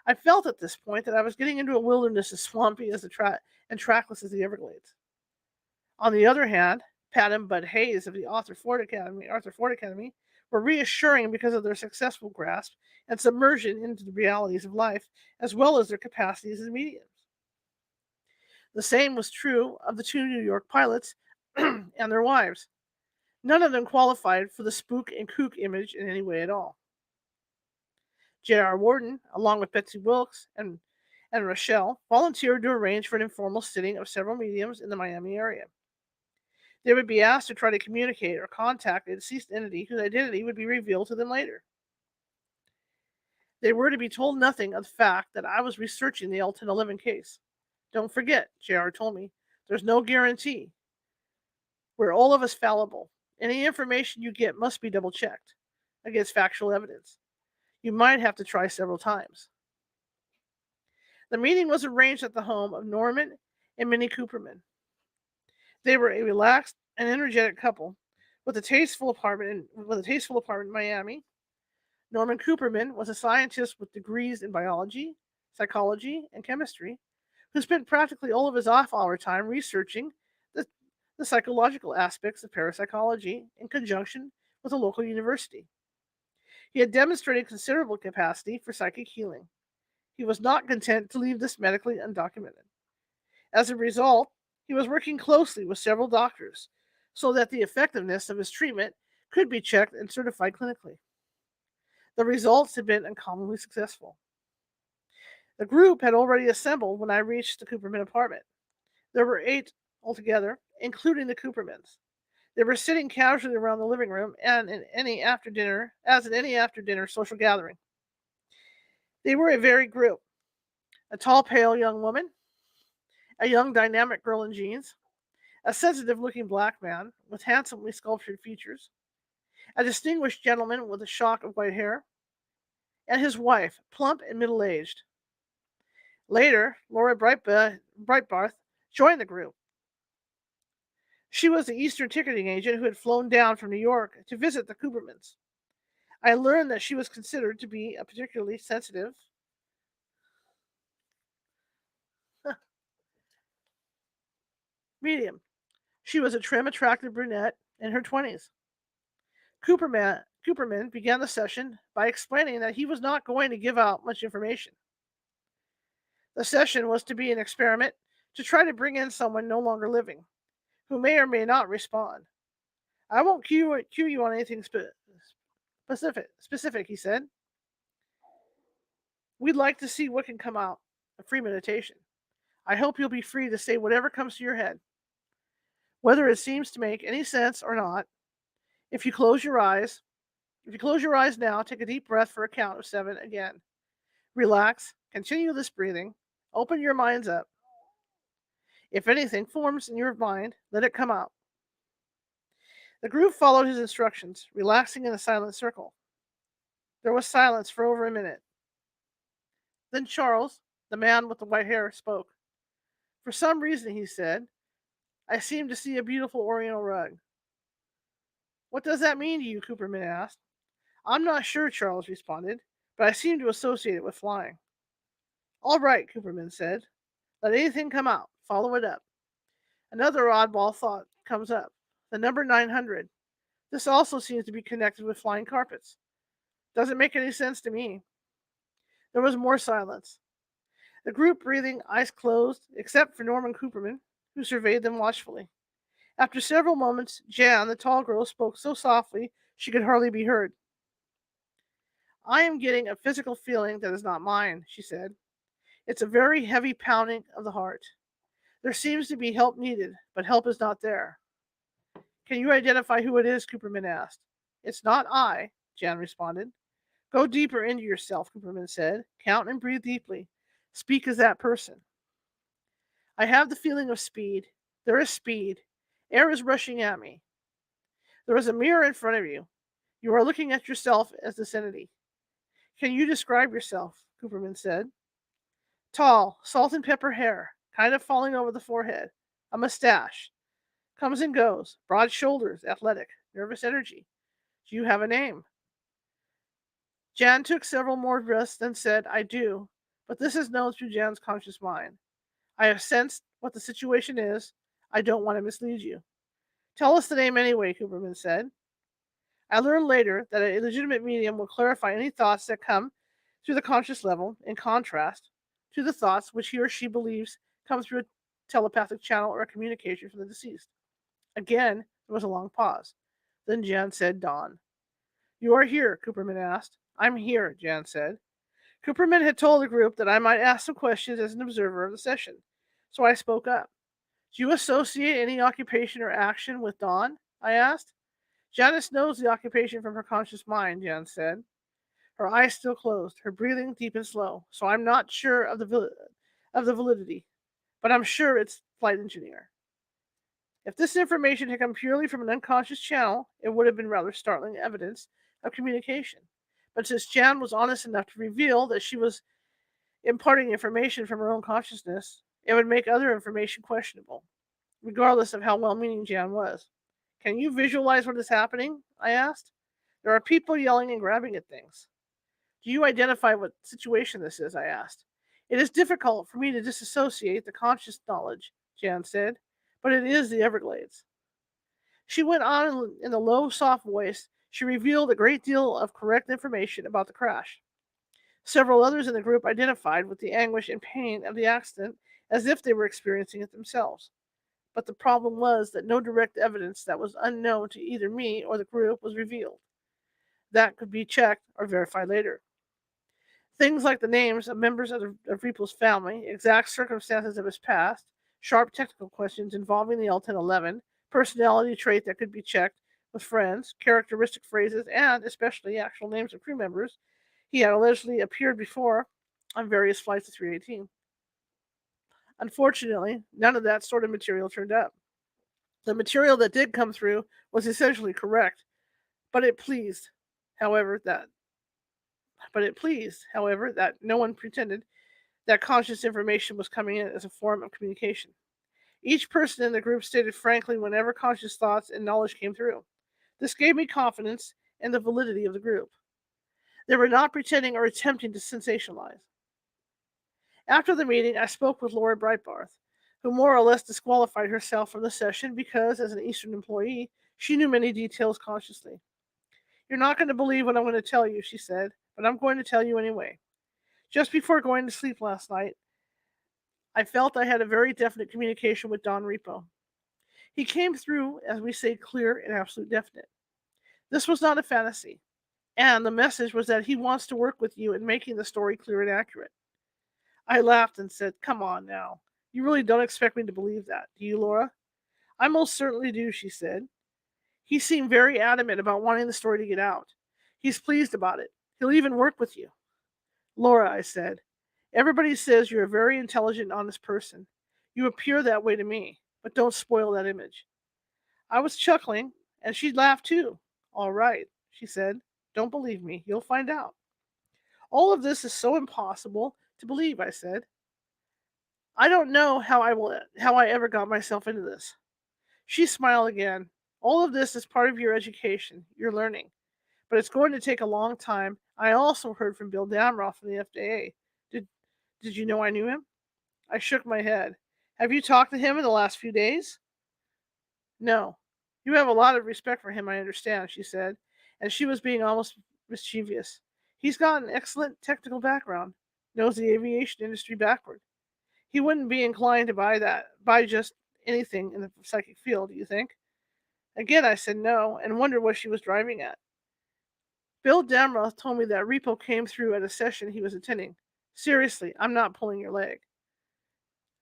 I felt at this point that I was getting into a wilderness as swampy as and trackless as the Everglades. On the other hand, Pat and Bud Hayes of the Arthur Ford Academy, were reassuring because of their successful grasp and submersion into the realities of life, as well as their capacities as mediums. The same was true of the two New York pilots and their wives. None of them qualified for the spook and kook image in any way at all. J.R. Warden, along with Betsy Wilkes and Rochelle, volunteered to arrange for an informal sitting of several mediums in the Miami area. They would be asked to try to communicate or contact a deceased entity whose identity would be revealed to them later. They were to be told nothing of the fact that I was researching the L1011 case. Don't forget, JR told me, there's no guarantee. We're all of us fallible. Any information you get must be double checked against factual evidence. You might have to try several times. The meeting was arranged at the home of Norman and Minnie Cooperman. They were a relaxed and energetic couple with a tasteful apartment in Miami. Norman Cooperman was a scientist with degrees in biology, psychology, and chemistry, who spent practically all of his off-hour time researching the, the psychological aspects of parapsychology in conjunction with a local university. He had demonstrated considerable capacity for psychic healing. He was not content to leave this medically undocumented. As a result, he was working closely with several doctors so that the effectiveness of his treatment could be checked and certified clinically. The results had been uncommonly successful. The group had already assembled when I reached the Cooperman apartment. There were 8 altogether, including the Coopermans. They were sitting casually around the living room and in any after dinner social gathering. They were a varied group. A tall, pale young woman, a young dynamic girl in jeans, a sensitive-looking black man with handsomely sculptured features, a distinguished gentleman with a shock of white hair, and his wife, plump and middle-aged. Later, Laura Breitbarth joined the group. She was the Eastern ticketing agent who had flown down from New York to visit the Coopermans. I learned that she was considered to be a particularly sensitive medium. She was a trim, attractive brunette in her 20s. Cooperman began the session by explaining that he was not going to give out much information. The session was to be an experiment to try to bring in someone no longer living, who may or may not respond. I won't cue you on anything specific, he said. We'd like to see what can come out of free meditation. I hope you'll be free to say whatever comes to your head, whether it seems to make any sense or not. If you close your eyes now, take a deep breath for a count of 7 again. Relax, continue this breathing, open your minds up. If anything forms in your mind, let it come out. The group followed his instructions, relaxing in a silent circle. There was silence for over a minute. Then Charles, the man with the white hair, spoke. For some reason, he said, I seem to see a beautiful oriental rug. What does that mean to you? Cooperman asked. I'm not sure, Charles responded, but I seem to associate it with flying. All right, Cooperman said. Let anything come out. Follow it up. Another oddball thought comes up. The number 900. This also seems to be connected with flying carpets. Doesn't make any sense to me. There was more silence. The group breathing, eyes closed, except for Norman Cooperman, who surveyed them watchfully. After several moments, Jan, the tall girl, spoke so softly she could hardly be heard. I am getting a physical feeling that is not mine, she said. It's a very heavy pounding of the heart. There seems to be help needed, but help is not there. Can you identify who it is? Cooperman asked. It's not I, Jan responded. Go deeper into yourself, Cooperman said. Count and breathe deeply. Speak as that person. I have the feeling of speed. There is speed. Air is rushing at me. There is a mirror in front of you. You are looking at yourself as this entity. Can you describe yourself? Cooperman said. Tall, salt and pepper hair, kind of falling over the forehead. A mustache. Comes and goes. Broad shoulders, athletic, nervous energy. Do you have a name? Jan took several more breaths, then said, I do, but this is known through Jan's conscious mind. I have sensed what the situation is. I don't want to mislead you. Tell us the name anyway, Cooperman said. I learned later that a legitimate medium will clarify any thoughts that come through the conscious level, in contrast to the thoughts which he or she believes come through a telepathic channel or a communication from the deceased. Again, there was a long pause. Then Jan said, Dawn. You are here, Cooperman asked. I'm here, Jan said. Cooperman had told the group that I might ask some questions as an observer of the session, so I spoke up. Do you associate any occupation or action with Dawn? I asked. Janice knows the occupation from her conscious mind, Jan said. Her eyes still closed, her breathing deep and slow, so I'm not sure of the validity, but I'm sure it's flight engineer. If this information had come purely from an unconscious channel, it would have been rather startling evidence of communication. But since Jan was honest enough to reveal that she was imparting information from her own consciousness, it would make other information questionable, regardless of how well meaning Jan was. Can you visualize what is happening? I asked. There are people yelling and grabbing at things. Do you identify what situation this is? I asked. It is difficult for me to disassociate the conscious knowledge, Jan said, but it is the Everglades. She went on in a low, soft voice. She revealed a great deal of correct information about the crash. Several others in the group identified with the anguish and pain of the accident as if they were experiencing it themselves. But the problem was that no direct evidence that was unknown to either me or the group was revealed. That could be checked or verified later. Things like the names of members of Repo's family, exact circumstances of his past, sharp technical questions involving the L-1011, personality trait that could be checked with friends, characteristic phrases, and especially actual names of crew members he had allegedly appeared before on various flights of 318. Unfortunately, none of that sort of material turned up. The material that did come through was essentially correct, but it pleased, however, that no one pretended that conscious information was coming in as a form of communication. Each person in the group stated frankly whenever conscious thoughts and knowledge came through. This gave me confidence in the validity of the group. They were not pretending or attempting to sensationalize. After the meeting, I spoke with Laura Breitbarth, who more or less disqualified herself from the session because, as an Eastern employee, she knew many details consciously. You're not going to believe what I'm going to tell you, she said, but I'm going to tell you anyway. Just before going to sleep last night, I felt I had a very definite communication with Don Repo. He came through, as we say, clear and absolute definite. This was not a fantasy, and the message was that he wants to work with you in making the story clear and accurate. I laughed and said, Come on now. You really don't expect me to believe that, do you, Laura? I most certainly do, she said. He seemed very adamant about wanting the story to get out. He's pleased about it. He'll even work with you. Laura, I said, everybody says you're a very intelligent, honest person. You appear that way to me, but don't spoil that image. I was chuckling, and she laughed too. All right, she said. Don't believe me. You'll find out. All of this is so impossible to believe, I said. I don't know how I ever got myself into this. She smiled again. All of this is part of your education, your learning, but it's going to take a long time. I also heard from Bill Damroth from the FDA. Did did you know I knew him? I shook my head. Have you talked to him in the last few days? No. You have a lot of respect for him, I understand, she said, and she was being almost mischievous. He's got an excellent technical background, knows the aviation industry backward. He wouldn't be inclined to buy just anything in the psychic field, do you think? Again, I said no and wondered what she was driving at. Bill Damroth told me that Repo came through at a session he was attending. Seriously, I'm not pulling your leg.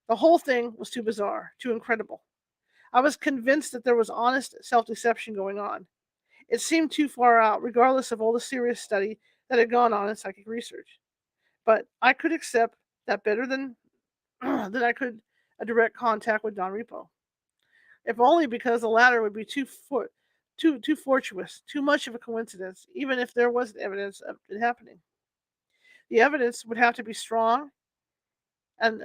The whole thing was too bizarre, too incredible. I was convinced that there was honest self deception going on. It seemed too far out, regardless of all the serious study that had gone on in psychic research. But I could accept that better than, than I could a direct contact with Don Repo. If only because the latter would be too fortuitous, too much of a coincidence, even if there was evidence of it happening. The evidence would have to be strong, and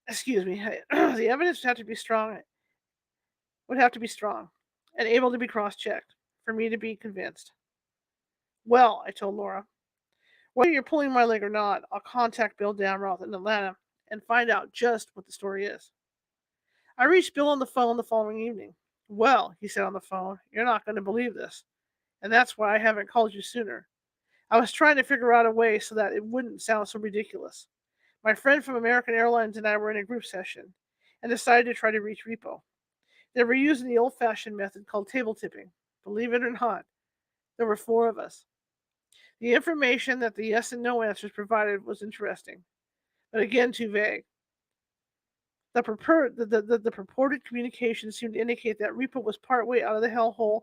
excuse me, the evidence would have to be strong, and able to be cross-checked for me to be convinced. Well, I told Laura, whether you're pulling my leg or not, I'll contact Bill Damroth in Atlanta and find out just what the story is. I reached Bill on the phone the following evening. Well, he said on the phone, you're not going to believe this, and that's why I haven't called you sooner. I was trying to figure out a way so that it wouldn't sound so ridiculous. My friend from American Airlines and I were in a group session and decided to try to reach Repo. They were using the old-fashioned method called table tipping. Believe it or not, there were four of us. The information that the yes and no answers provided was interesting, but again too vague. The purported communication seemed to indicate that Repo was partway out of the hellhole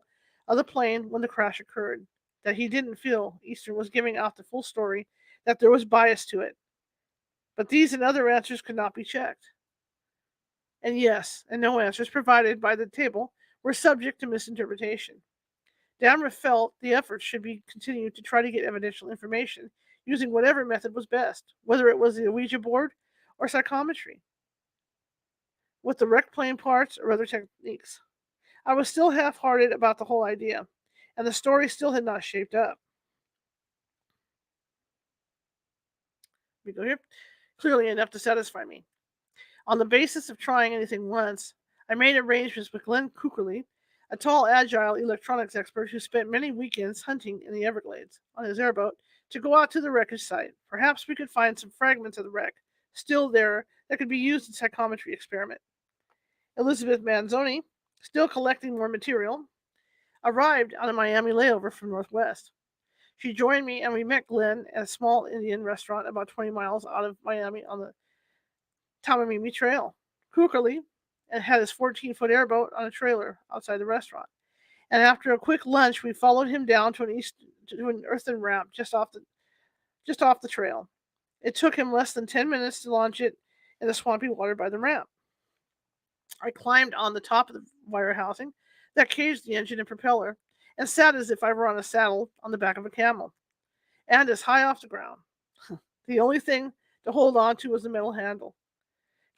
of the plane when the crash occurred, that he didn't feel Eastern was giving out the full story, that there was bias to it. But these and other answers could not be checked. And yes and no answers provided by the table were subject to misinterpretation. Dammer felt the efforts should be continued to try to get evidential information using whatever method was best, whether it was the Ouija board or psychometry, with the wrecked plane parts or other techniques. I was still half hearted about the whole idea, and the story still had not shaped up. Let me go here. Clearly enough to satisfy me. On the basis of trying anything once, I made arrangements with Glenn Cookerly, a tall, agile electronics expert who spent many weekends hunting in the Everglades on his airboat, to go out to the wreckage site. Perhaps we could find some fragments of the wreck still there that could be used in psychometry experiment. Elizabeth Manzoni, still collecting more material, arrived on a Miami layover from Northwest. She joined me and we met Glenn at a small Indian restaurant about 20 miles out of Miami on the Tamimimi Trail. Cookerly and had his 14-foot airboat on a trailer outside the restaurant. And after a quick lunch, we followed him down to an earthen ramp just off the trail. It took him less than 10 minutes to launch it in the swampy water by the ramp. I climbed on the top of the wire housing that caged the engine and propeller and sat as if I were on a saddle on the back of a camel, and as high off the ground. The only thing to hold on to was the metal handle.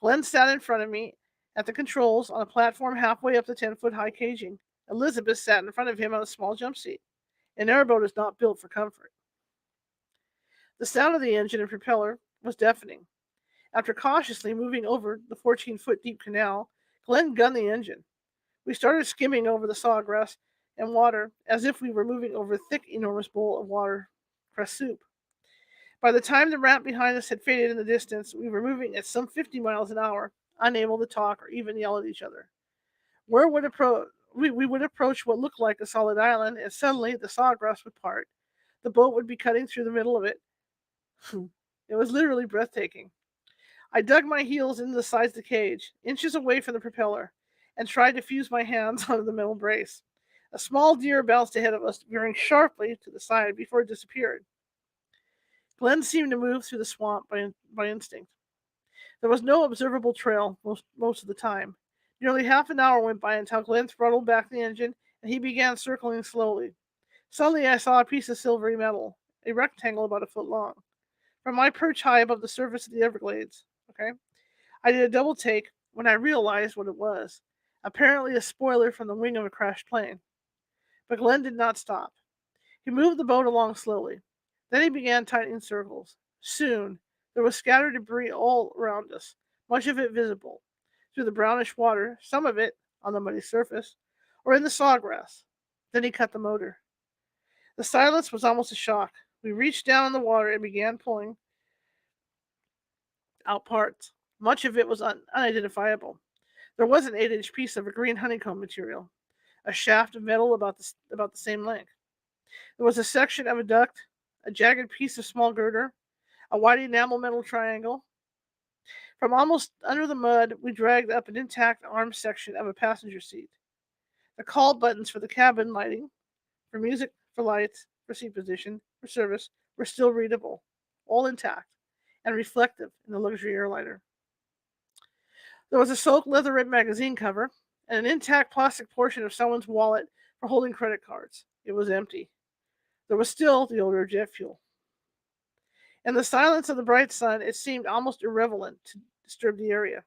Glenn sat in front of me at the controls on a platform halfway up the 10-foot high caging. Elizabeth sat in front of him on a small jump seat. An airboat is not built for comfort. The sound of the engine and propeller was deafening. After cautiously moving over the 14-foot deep canal, Glenn gunned the engine. We started skimming over the sawgrass and water as if we were moving over a thick, enormous bowl of watercress soup. By the time the ramp behind us had faded in the distance, we were moving at some 50 miles an hour, unable to talk or even yell at each other. We would approach what looked like a solid island, and suddenly the sawgrass would part. The boat would be cutting through the middle of it. It was literally breathtaking. I dug my heels into the sides of the cage, inches away from the propeller, and tried to fuse my hands onto the metal brace. A small deer bounced ahead of us, veering sharply to the side before it disappeared. Glenn seemed to move through the swamp by instinct. There was no observable trail most of the time. Nearly half an hour went by until Glenn throttled back the engine and he began circling slowly. Suddenly I saw a piece of silvery metal, a rectangle about a foot long, from my perch high above the surface of the Everglades. Okay, I did a double take when I realized what it was. Apparently a spoiler from the wing of a crashed plane. But Glenn did not stop. He moved the boat along slowly. Then he began tightening circles. Soon, there was scattered debris all around us, much of it visible through the brownish water, some of it on the muddy surface, or in the sawgrass. Then he cut the motor. The silence was almost a shock. We reached down in the water and began pulling out parts. Much of it was unidentifiable. There was an 8-inch piece of a green honeycomb material, a shaft of metal about the same length. There was a section of a duct, a jagged piece of small girder, a white enamel metal triangle. From almost under the mud, we dragged up an intact arm section of a passenger seat. The call buttons for the cabin lighting, for music, for lights, for seat position, for service, were still readable, all intact, and reflective in the luxury airliner. There was a soaked leatherette magazine cover, and an intact plastic portion of someone's wallet for holding credit cards. It was empty. There was still the odor of jet fuel. In the silence of the bright sun, it seemed almost irrelevant to disturb the area.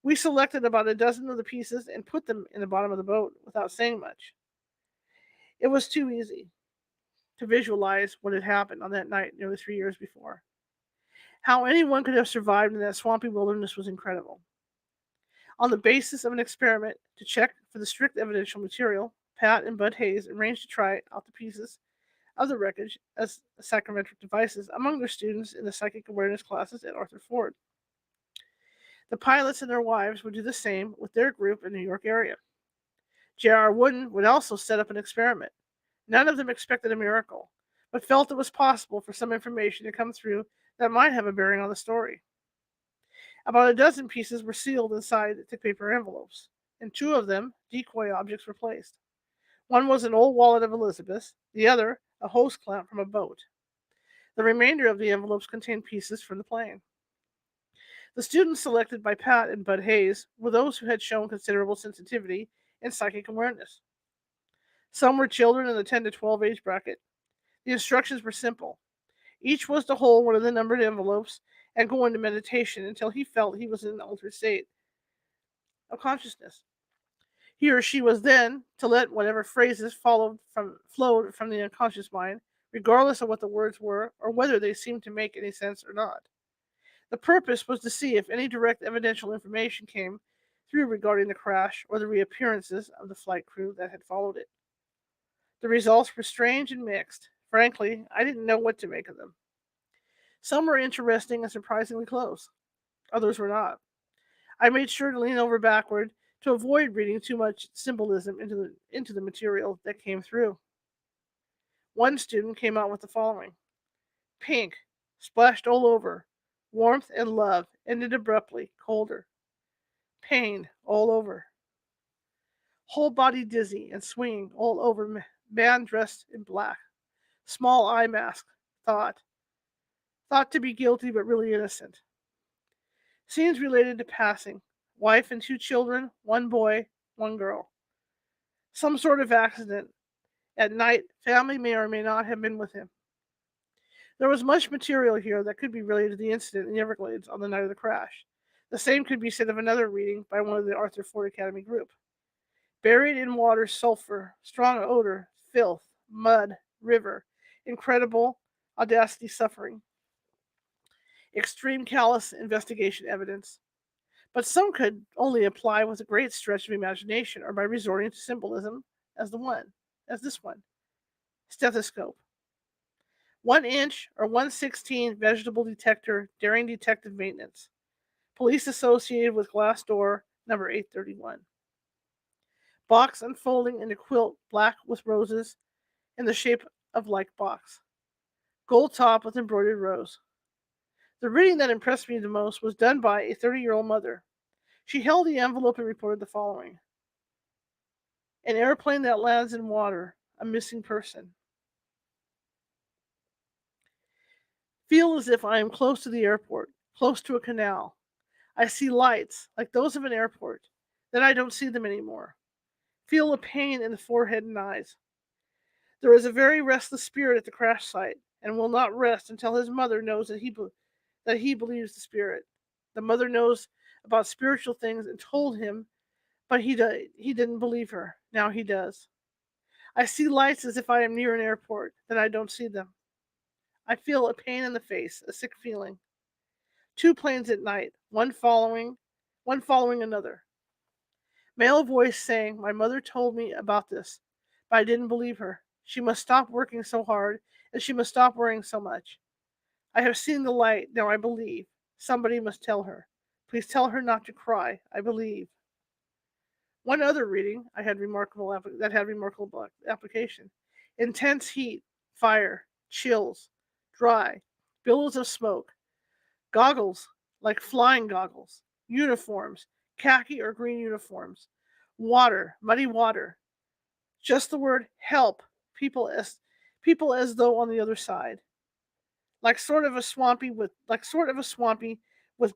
We selected about a dozen of the pieces and put them in the bottom of the boat without saying much. It was too easy to visualize what had happened on that night nearly 3 years before. How anyone could have survived in that swampy wilderness was incredible. On the basis of an experiment to check for the strict evidential material, Pat and Bud Hayes arranged to try out the pieces of the wreckage as psychometric devices among their students in the psychic awareness classes at Arthur Ford. The pilots and their wives would do the same with their group in the New York area. J.R. Wooden would also set up an experiment. None of them expected a miracle, but felt it was possible for some information to come through that might have a bearing on the story. About a dozen pieces were sealed inside thick paper envelopes. In two of them, decoy objects were placed. One was an old wallet of Elizabeth's, the other, a hose clamp from a boat. The remainder of the envelopes contained pieces from the plane. The students selected by Pat and Bud Hayes were those who had shown considerable sensitivity and psychic awareness. Some were children in the 10 to 12 age bracket. The instructions were simple. Each was to hold one of the numbered envelopes and go into meditation until he felt he was in an altered state of consciousness. He or she was then to let whatever phrases flowed from the unconscious mind, regardless of what the words were or whether they seemed to make any sense or not. The purpose was to see if any direct evidential information came through regarding the crash or the reappearances of the flight crew that had followed it. The results were strange and mixed. Frankly, I didn't know what to make of them. Some were interesting and surprisingly close. Others were not. I made sure to lean over backward to avoid reading too much symbolism into the material that came through. One student came out with the following: pink, splashed all over, warmth and love, ended abruptly, colder. Pain, all over. Whole body dizzy and swinging all over, man dressed in black. Small eye mask, thought. Thought to be guilty but really innocent. Scenes related to passing. Wife and two children, one boy, one girl. Some sort of accident. At night, family may or may not have been with him. There was much material here that could be related to the incident in the Everglades on the night of the crash. The same could be said of another reading by one of the Arthur Ford Academy group. Buried in water, sulfur, strong odor, filth, mud, river, incredible audacity, suffering, extreme callous investigation evidence. But some could only apply with a great stretch of imagination or by resorting to symbolism as this one. Stethoscope. 1 inch or 1/16 vegetable detector, daring detective maintenance. Police associated with glass door, number 831. Box unfolding in a quilt, black with roses, in the shape of like box. Gold top with embroidered rose. The reading that impressed me the most was done by a 30-year-old mother. She held the envelope and reported the following: an airplane that lands in water, a missing person. Feel as if I am close to the airport, close to a canal. I see lights, like those of an airport. Then I don't see them anymore. Feel a pain in the forehead and eyes. There is a very restless spirit at the crash site, and will not rest until his mother knows that he believes the spirit. The mother knows about spiritual things and told him, but he didn't believe her. Now he does. I see lights as if I am near an airport, then I don't see them. I feel a pain in the face, a sick feeling. Two planes at night, one following another. Male voice saying, "My mother told me about this, but I didn't believe her. She must stop working so hard, and she must stop worrying so much. I have seen the light, now I believe. Somebody must tell her. Please tell her not to cry. I believe." One other reading that had remarkable application. Intense heat, fire, chills, dry, billows of smoke, goggles like flying goggles, uniforms, khaki or green uniforms, water, muddy water, just the word help, people as though on the other side, sort of a swampy with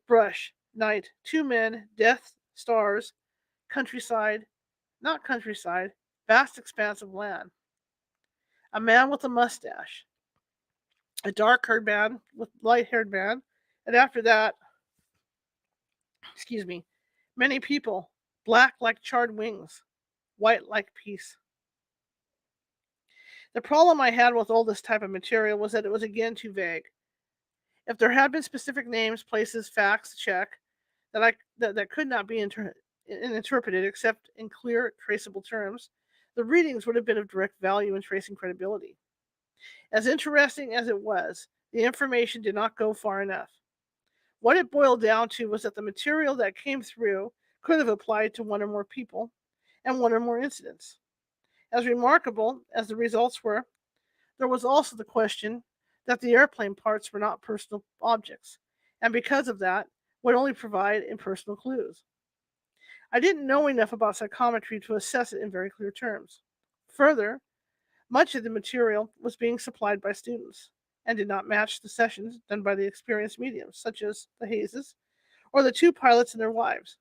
brush, night, two men, death, stars, countryside, not countryside, vast expanse of land. A man with a mustache, a dark-haired man with light-haired man, and after that, excuse me, many people, black like charred wings, white like peace. The problem I had with all this type of material was that it was again too vague. If there had been specific names, places, facts to check that could not be interpreted except in clear, traceable terms, the readings would have been of direct value in tracing credibility. As interesting as it was, the information did not go far enough. What it boiled down to was that the material that came through could have applied to one or more people and one or more incidents. As remarkable as the results were, There was also the question that the airplane parts were not personal objects, and because of that, would only provide impersonal clues. I didn't know enough about psychometry to assess it in very clear terms. Further, much of the material was being supplied by students and did not match the sessions done by the experienced mediums, such as the Hayeses or the two pilots and their wives.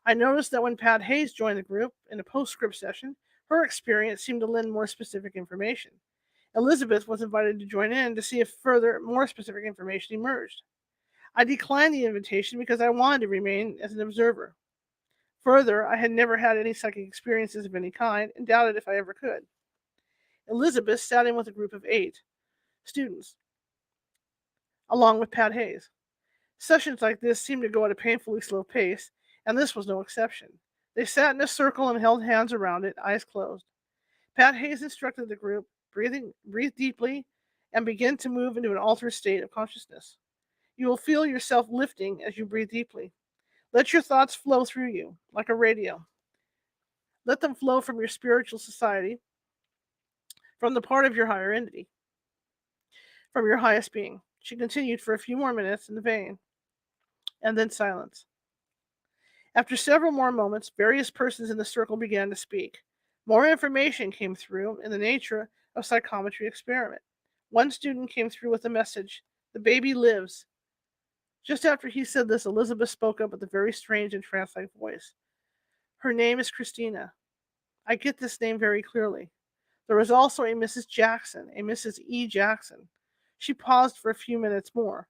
I noticed that when Pat Hayes joined the group in a postscript session, her experience seemed to lend more specific information. Elizabeth was invited to join in to see if further, more specific information emerged. I declined the invitation because I wanted to remain as an observer. Further, I had never had any psychic experiences of any kind and doubted if I ever could. Elizabeth sat in with a group of 8 students, along with Pat Hayes. Sessions like this seemed to go at a painfully slow pace, and this was no exception. They sat in a circle and held hands around it, eyes closed. Pat Hayes instructed the group, breathe deeply, and begin to move into an altered state of consciousness. You will feel yourself lifting as you breathe deeply. Let your thoughts flow through you, like a radio. Let them flow from your spiritual society, from the part of your higher entity, from your highest being. She continued for a few more minutes in the vein, and then silence. After several more moments, various persons in the circle began to speak. More information came through in the nature of psychometry experiment. One student came through with a message, "The baby lives." Just after he said this, Elizabeth spoke up with a very strange and trance-like voice. "Her name is Christina. I get this name very clearly. There was also a Mrs. Jackson, a Mrs. E. Jackson." She paused for a few minutes more,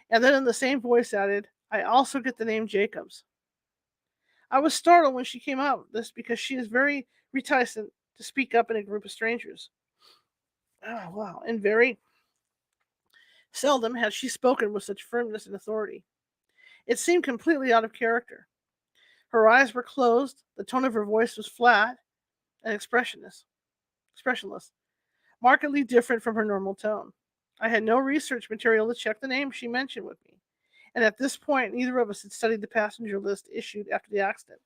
and then in the same voice added, "I also get the name Jacobs." I was startled when she came out with this because she is very reticent to speak up in a group of strangers. Oh, wow. And very seldom had she spoken with such firmness and authority. It seemed completely out of character. Her eyes were closed, the tone of her voice was flat and expressionless, markedly different from her normal tone. I had no research material to check the names she mentioned with me, and at this point, neither of us had studied the passenger list issued after the accident.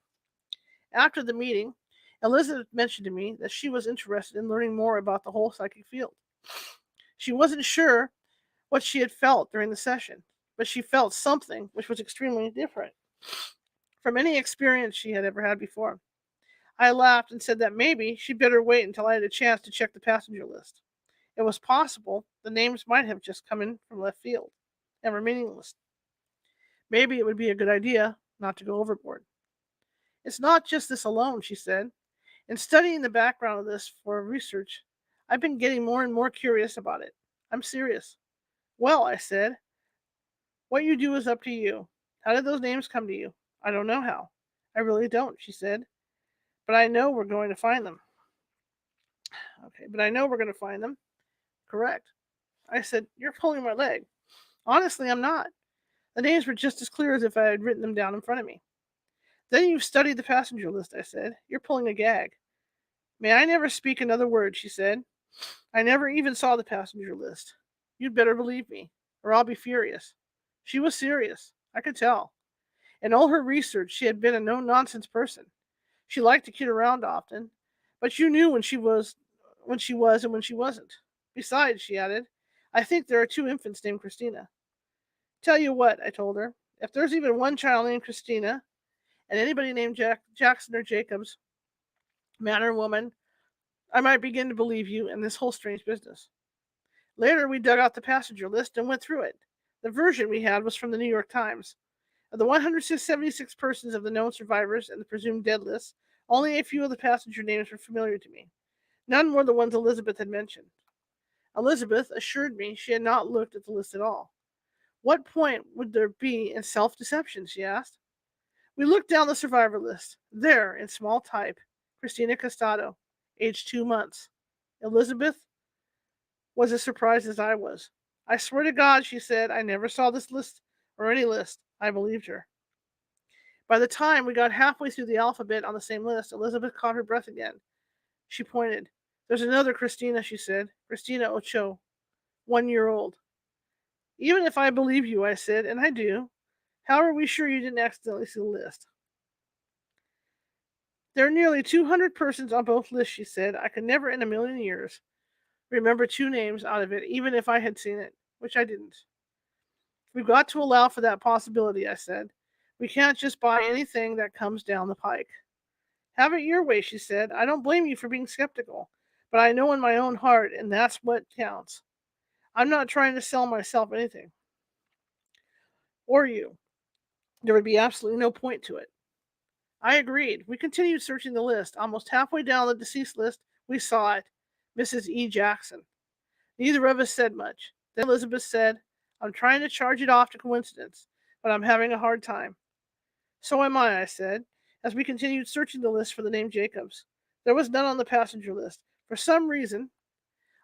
After the meeting, Elizabeth mentioned to me that she was interested in learning more about the whole psychic field. She wasn't sure what she had felt during the session, but she felt something which was extremely different from any experience she had ever had before. I laughed and said that maybe she'd better wait until I had a chance to check the passenger list. It was possible the names might have just come in from left field and were meaningless. Maybe it would be a good idea not to go overboard. "It's not just this alone," she said. "In studying the background of this for research, I've been getting more and more curious about it. I'm serious." "Well," I said, "what you do is up to you. How did those names come to you?" "I don't know how." "I really don't," she said. "But I know we're going to find them." "Okay, but I know we're going to find them." "Correct." I said, "You're pulling my leg." "Honestly, I'm not. The names were just as clear as if I had written them down in front of me." "Then you've studied the passenger list," I said. "You're pulling a gag." "May I never speak another word," she said. "I never even saw the passenger list. You'd better believe me, or I'll be furious." She was serious, I could tell. In all her research, she had been a no-nonsense person. She liked to kid around often, but you knew when she was and when she wasn't. "Besides," she added, "I think there are 2 infants named Christina." "Tell you what," I told her, "if there's even one child named Christina, and anybody named Jackson or Jacobs, man or woman, I might begin to believe you in this whole strange business." Later, we dug out the passenger list and went through it. The version we had was from the New York Times. Of the 176 persons of the known survivors and the presumed dead list, only a few of the passenger names were familiar to me. None were the ones Elizabeth had mentioned. Elizabeth assured me she had not looked at the list at all. "What point would there be in self-deception?" she asked. We looked down the survivor list. There, in small type, Christina Costado, age 2 months. Elizabeth was as surprised as I was. "I swear to God," she said, "I never saw this list or any list." I believed her. By the time we got halfway through the alphabet on the same list, Elizabeth caught her breath again. She pointed. "There's another Christina," she said. "Christina Ochoa, 1 year old." "Even if I believe you," I said, "and I do, how are we sure you didn't accidentally see the list?" "There are nearly 200 persons on both lists," she said. "I could never in a million years remember two names out of it, even if I had seen it, which I didn't. We've got to allow for that possibility, I said. We can't just buy anything that comes down the pike. Have it your way, she said. I don't blame you for being skeptical, but I know in my own heart, and that's what counts. I'm not trying to sell myself anything, or you. There would be absolutely no point to it. I agreed. We continued searching the list. Almost halfway down the deceased list, we saw it, Mrs. E. Jackson. Neither of us said much. Then Elizabeth said, I'm trying to charge it off to coincidence, but I'm having a hard time. So am I said, as we continued searching the list for the name Jacobs. There was none on the passenger list. For some reason,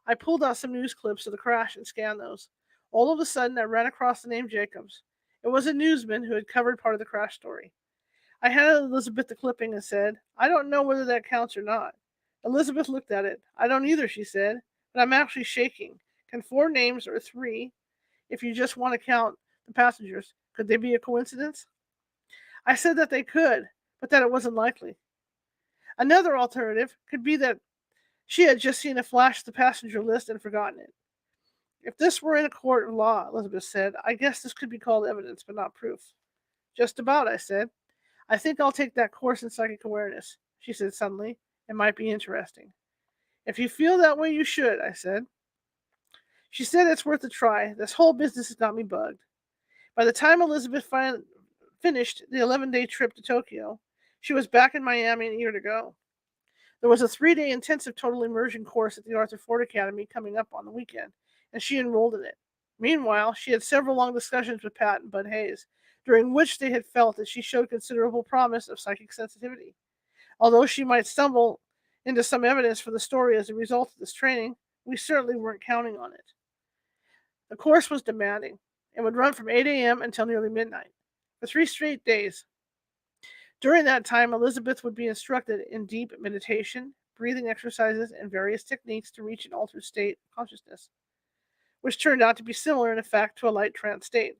I pulled out some news clips of the crash and scanned those. All of a sudden, I ran across the name Jacobs. It was a newsman who had covered part of the crash story. I handed Elizabeth the clipping and said, I don't know whether that counts or not. Elizabeth looked at it. I don't either, she said, but I'm actually shaking. Can four names or three, if you just want to count the passengers, could they be a coincidence? I said that they could, but that it wasn't likely. Another alternative could be that she had just seen a flash of the passenger list and forgotten it. If this were in a court of law, Elizabeth said, I guess this could be called evidence, but not proof. Just about, I said. I think I'll take that course in psychic awareness, she said suddenly. It might be interesting. If you feel that way, you should, I said. She said it's worth a try. This whole business has got me bugged. By the time Elizabeth finished the 11-day trip to Tokyo, she was back in Miami and eager to go. There was a 3-day intensive total immersion course at the Arthur Ford Academy coming up on the weekend, and she enrolled in it. Meanwhile, she had several long discussions with Pat and Bud Hayes, during which they had felt that she showed considerable promise of psychic sensitivity. Although she might stumble into some evidence for the story as a result of this training, we certainly weren't counting on it. The course was demanding and would run from 8 a.m. until nearly midnight, for 3 straight days. During that time, Elizabeth would be instructed in deep meditation, breathing exercises, and various techniques to reach an altered state of consciousness, which turned out to be similar in effect to a light trance state.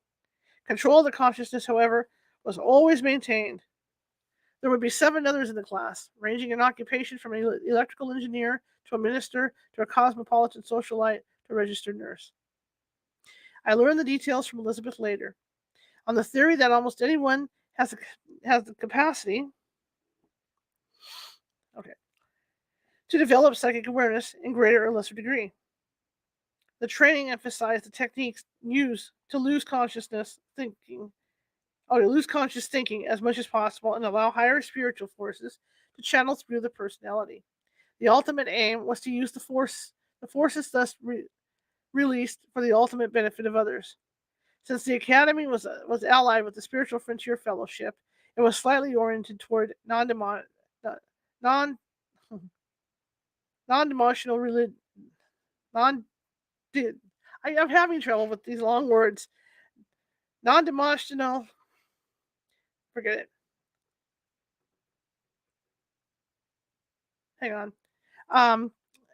Control of the consciousness, however, was always maintained. There would be 7 others in the class, ranging in occupation from an electrical engineer to a minister to a cosmopolitan socialite to a registered nurse. I learned the details from Elizabeth later, on the theory that almost anyone has the capacity to develop psychic awareness in greater or lesser degree. The training emphasized the techniques used to lose conscious thinking as much as possible and allow higher spiritual forces to channel through the personality. The ultimate aim was to use the forces thus released for the ultimate benefit of others. Since the Academy was allied with the Spiritual Frontier Fellowship, it was slightly oriented toward non non-demotional religion. Non, I'm having trouble with these long words. Non-demotional. Forget it. Hang on.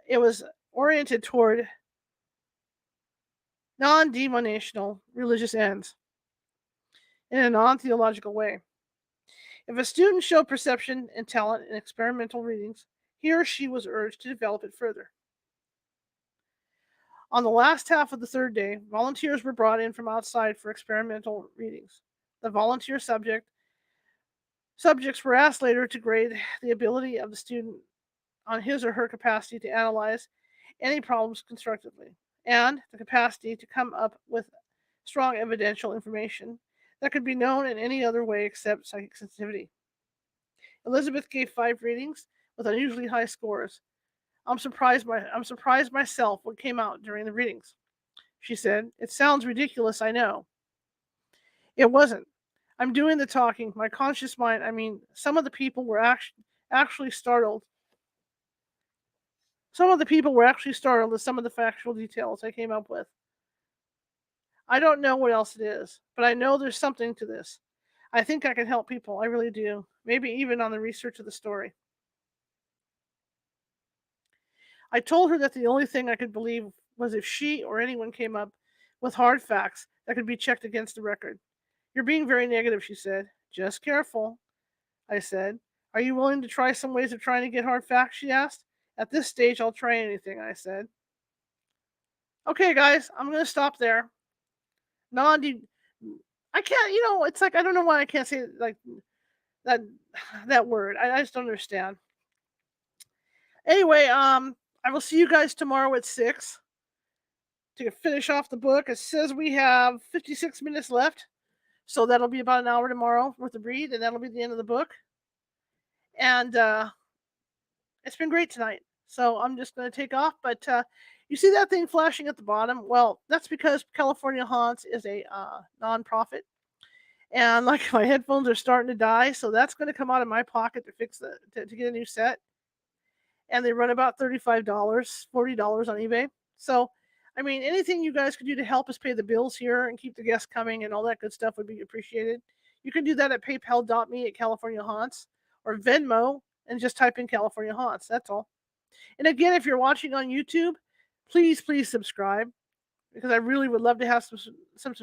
It was oriented toward non-denominational religious ends in a non-theological way. If a student showed perception and talent in experimental readings, he or she was urged to develop it further. On the last half of the 3rd day, volunteers were brought in from outside for experimental readings. The volunteer subjects were asked later to grade the ability of the student on his or her capacity to analyze any problems constructively, and the capacity to come up with strong evidential information that could be known in any other way except psychic sensitivity. Elizabeth gave 5 readings with unusually high scores. I'm surprised myself what came out during the readings. She said, "It sounds ridiculous, I know." It wasn't. I'm doing the talking. My conscious mind, some of the people were actually startled. Some of the people were actually startled at some of the factual details I came up with. I don't know what else it is, but I know there's something to this. I think I can help people. I really do. Maybe even on the research of the story. I told her that the only thing I could believe was if she or anyone came up with hard facts that could be checked against the record. You're being very negative, she said. Just careful, I said. Are you willing to try some ways of trying to get hard facts, she asked. At this stage, I'll try anything, I said. Okay, guys, I'm gonna stop there. Non, I can't. It's like I don't know why I can't say like that that word. I just don't understand. Anyway, I will see you guys tomorrow at 6 to finish off the book. It says we have 56 minutes left, so that'll be about an hour tomorrow worth of read, and that'll be the end of the book. And it's been great tonight. So I'm just going to take off. But you see that thing flashing at the bottom? Well, that's because California Haunts is a nonprofit. And like my headphones are starting to die, so that's going to come out of my pocket to fix to get a new set. And they run about $35, $40 on eBay. So, I mean, anything you guys could do to help us pay the bills here and keep the guests coming and all that good stuff would be appreciated. You can do that at paypal.me at California Haunts or Venmo and just type in California Haunts. That's all. And again, if you're watching on YouTube, please subscribe because I really would love to have some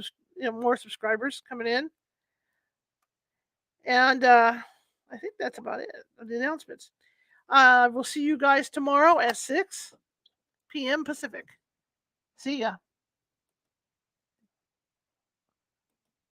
more subscribers coming in. And I think that's about it. The announcements. We'll see you guys tomorrow at 6 p.m. Pacific. See ya.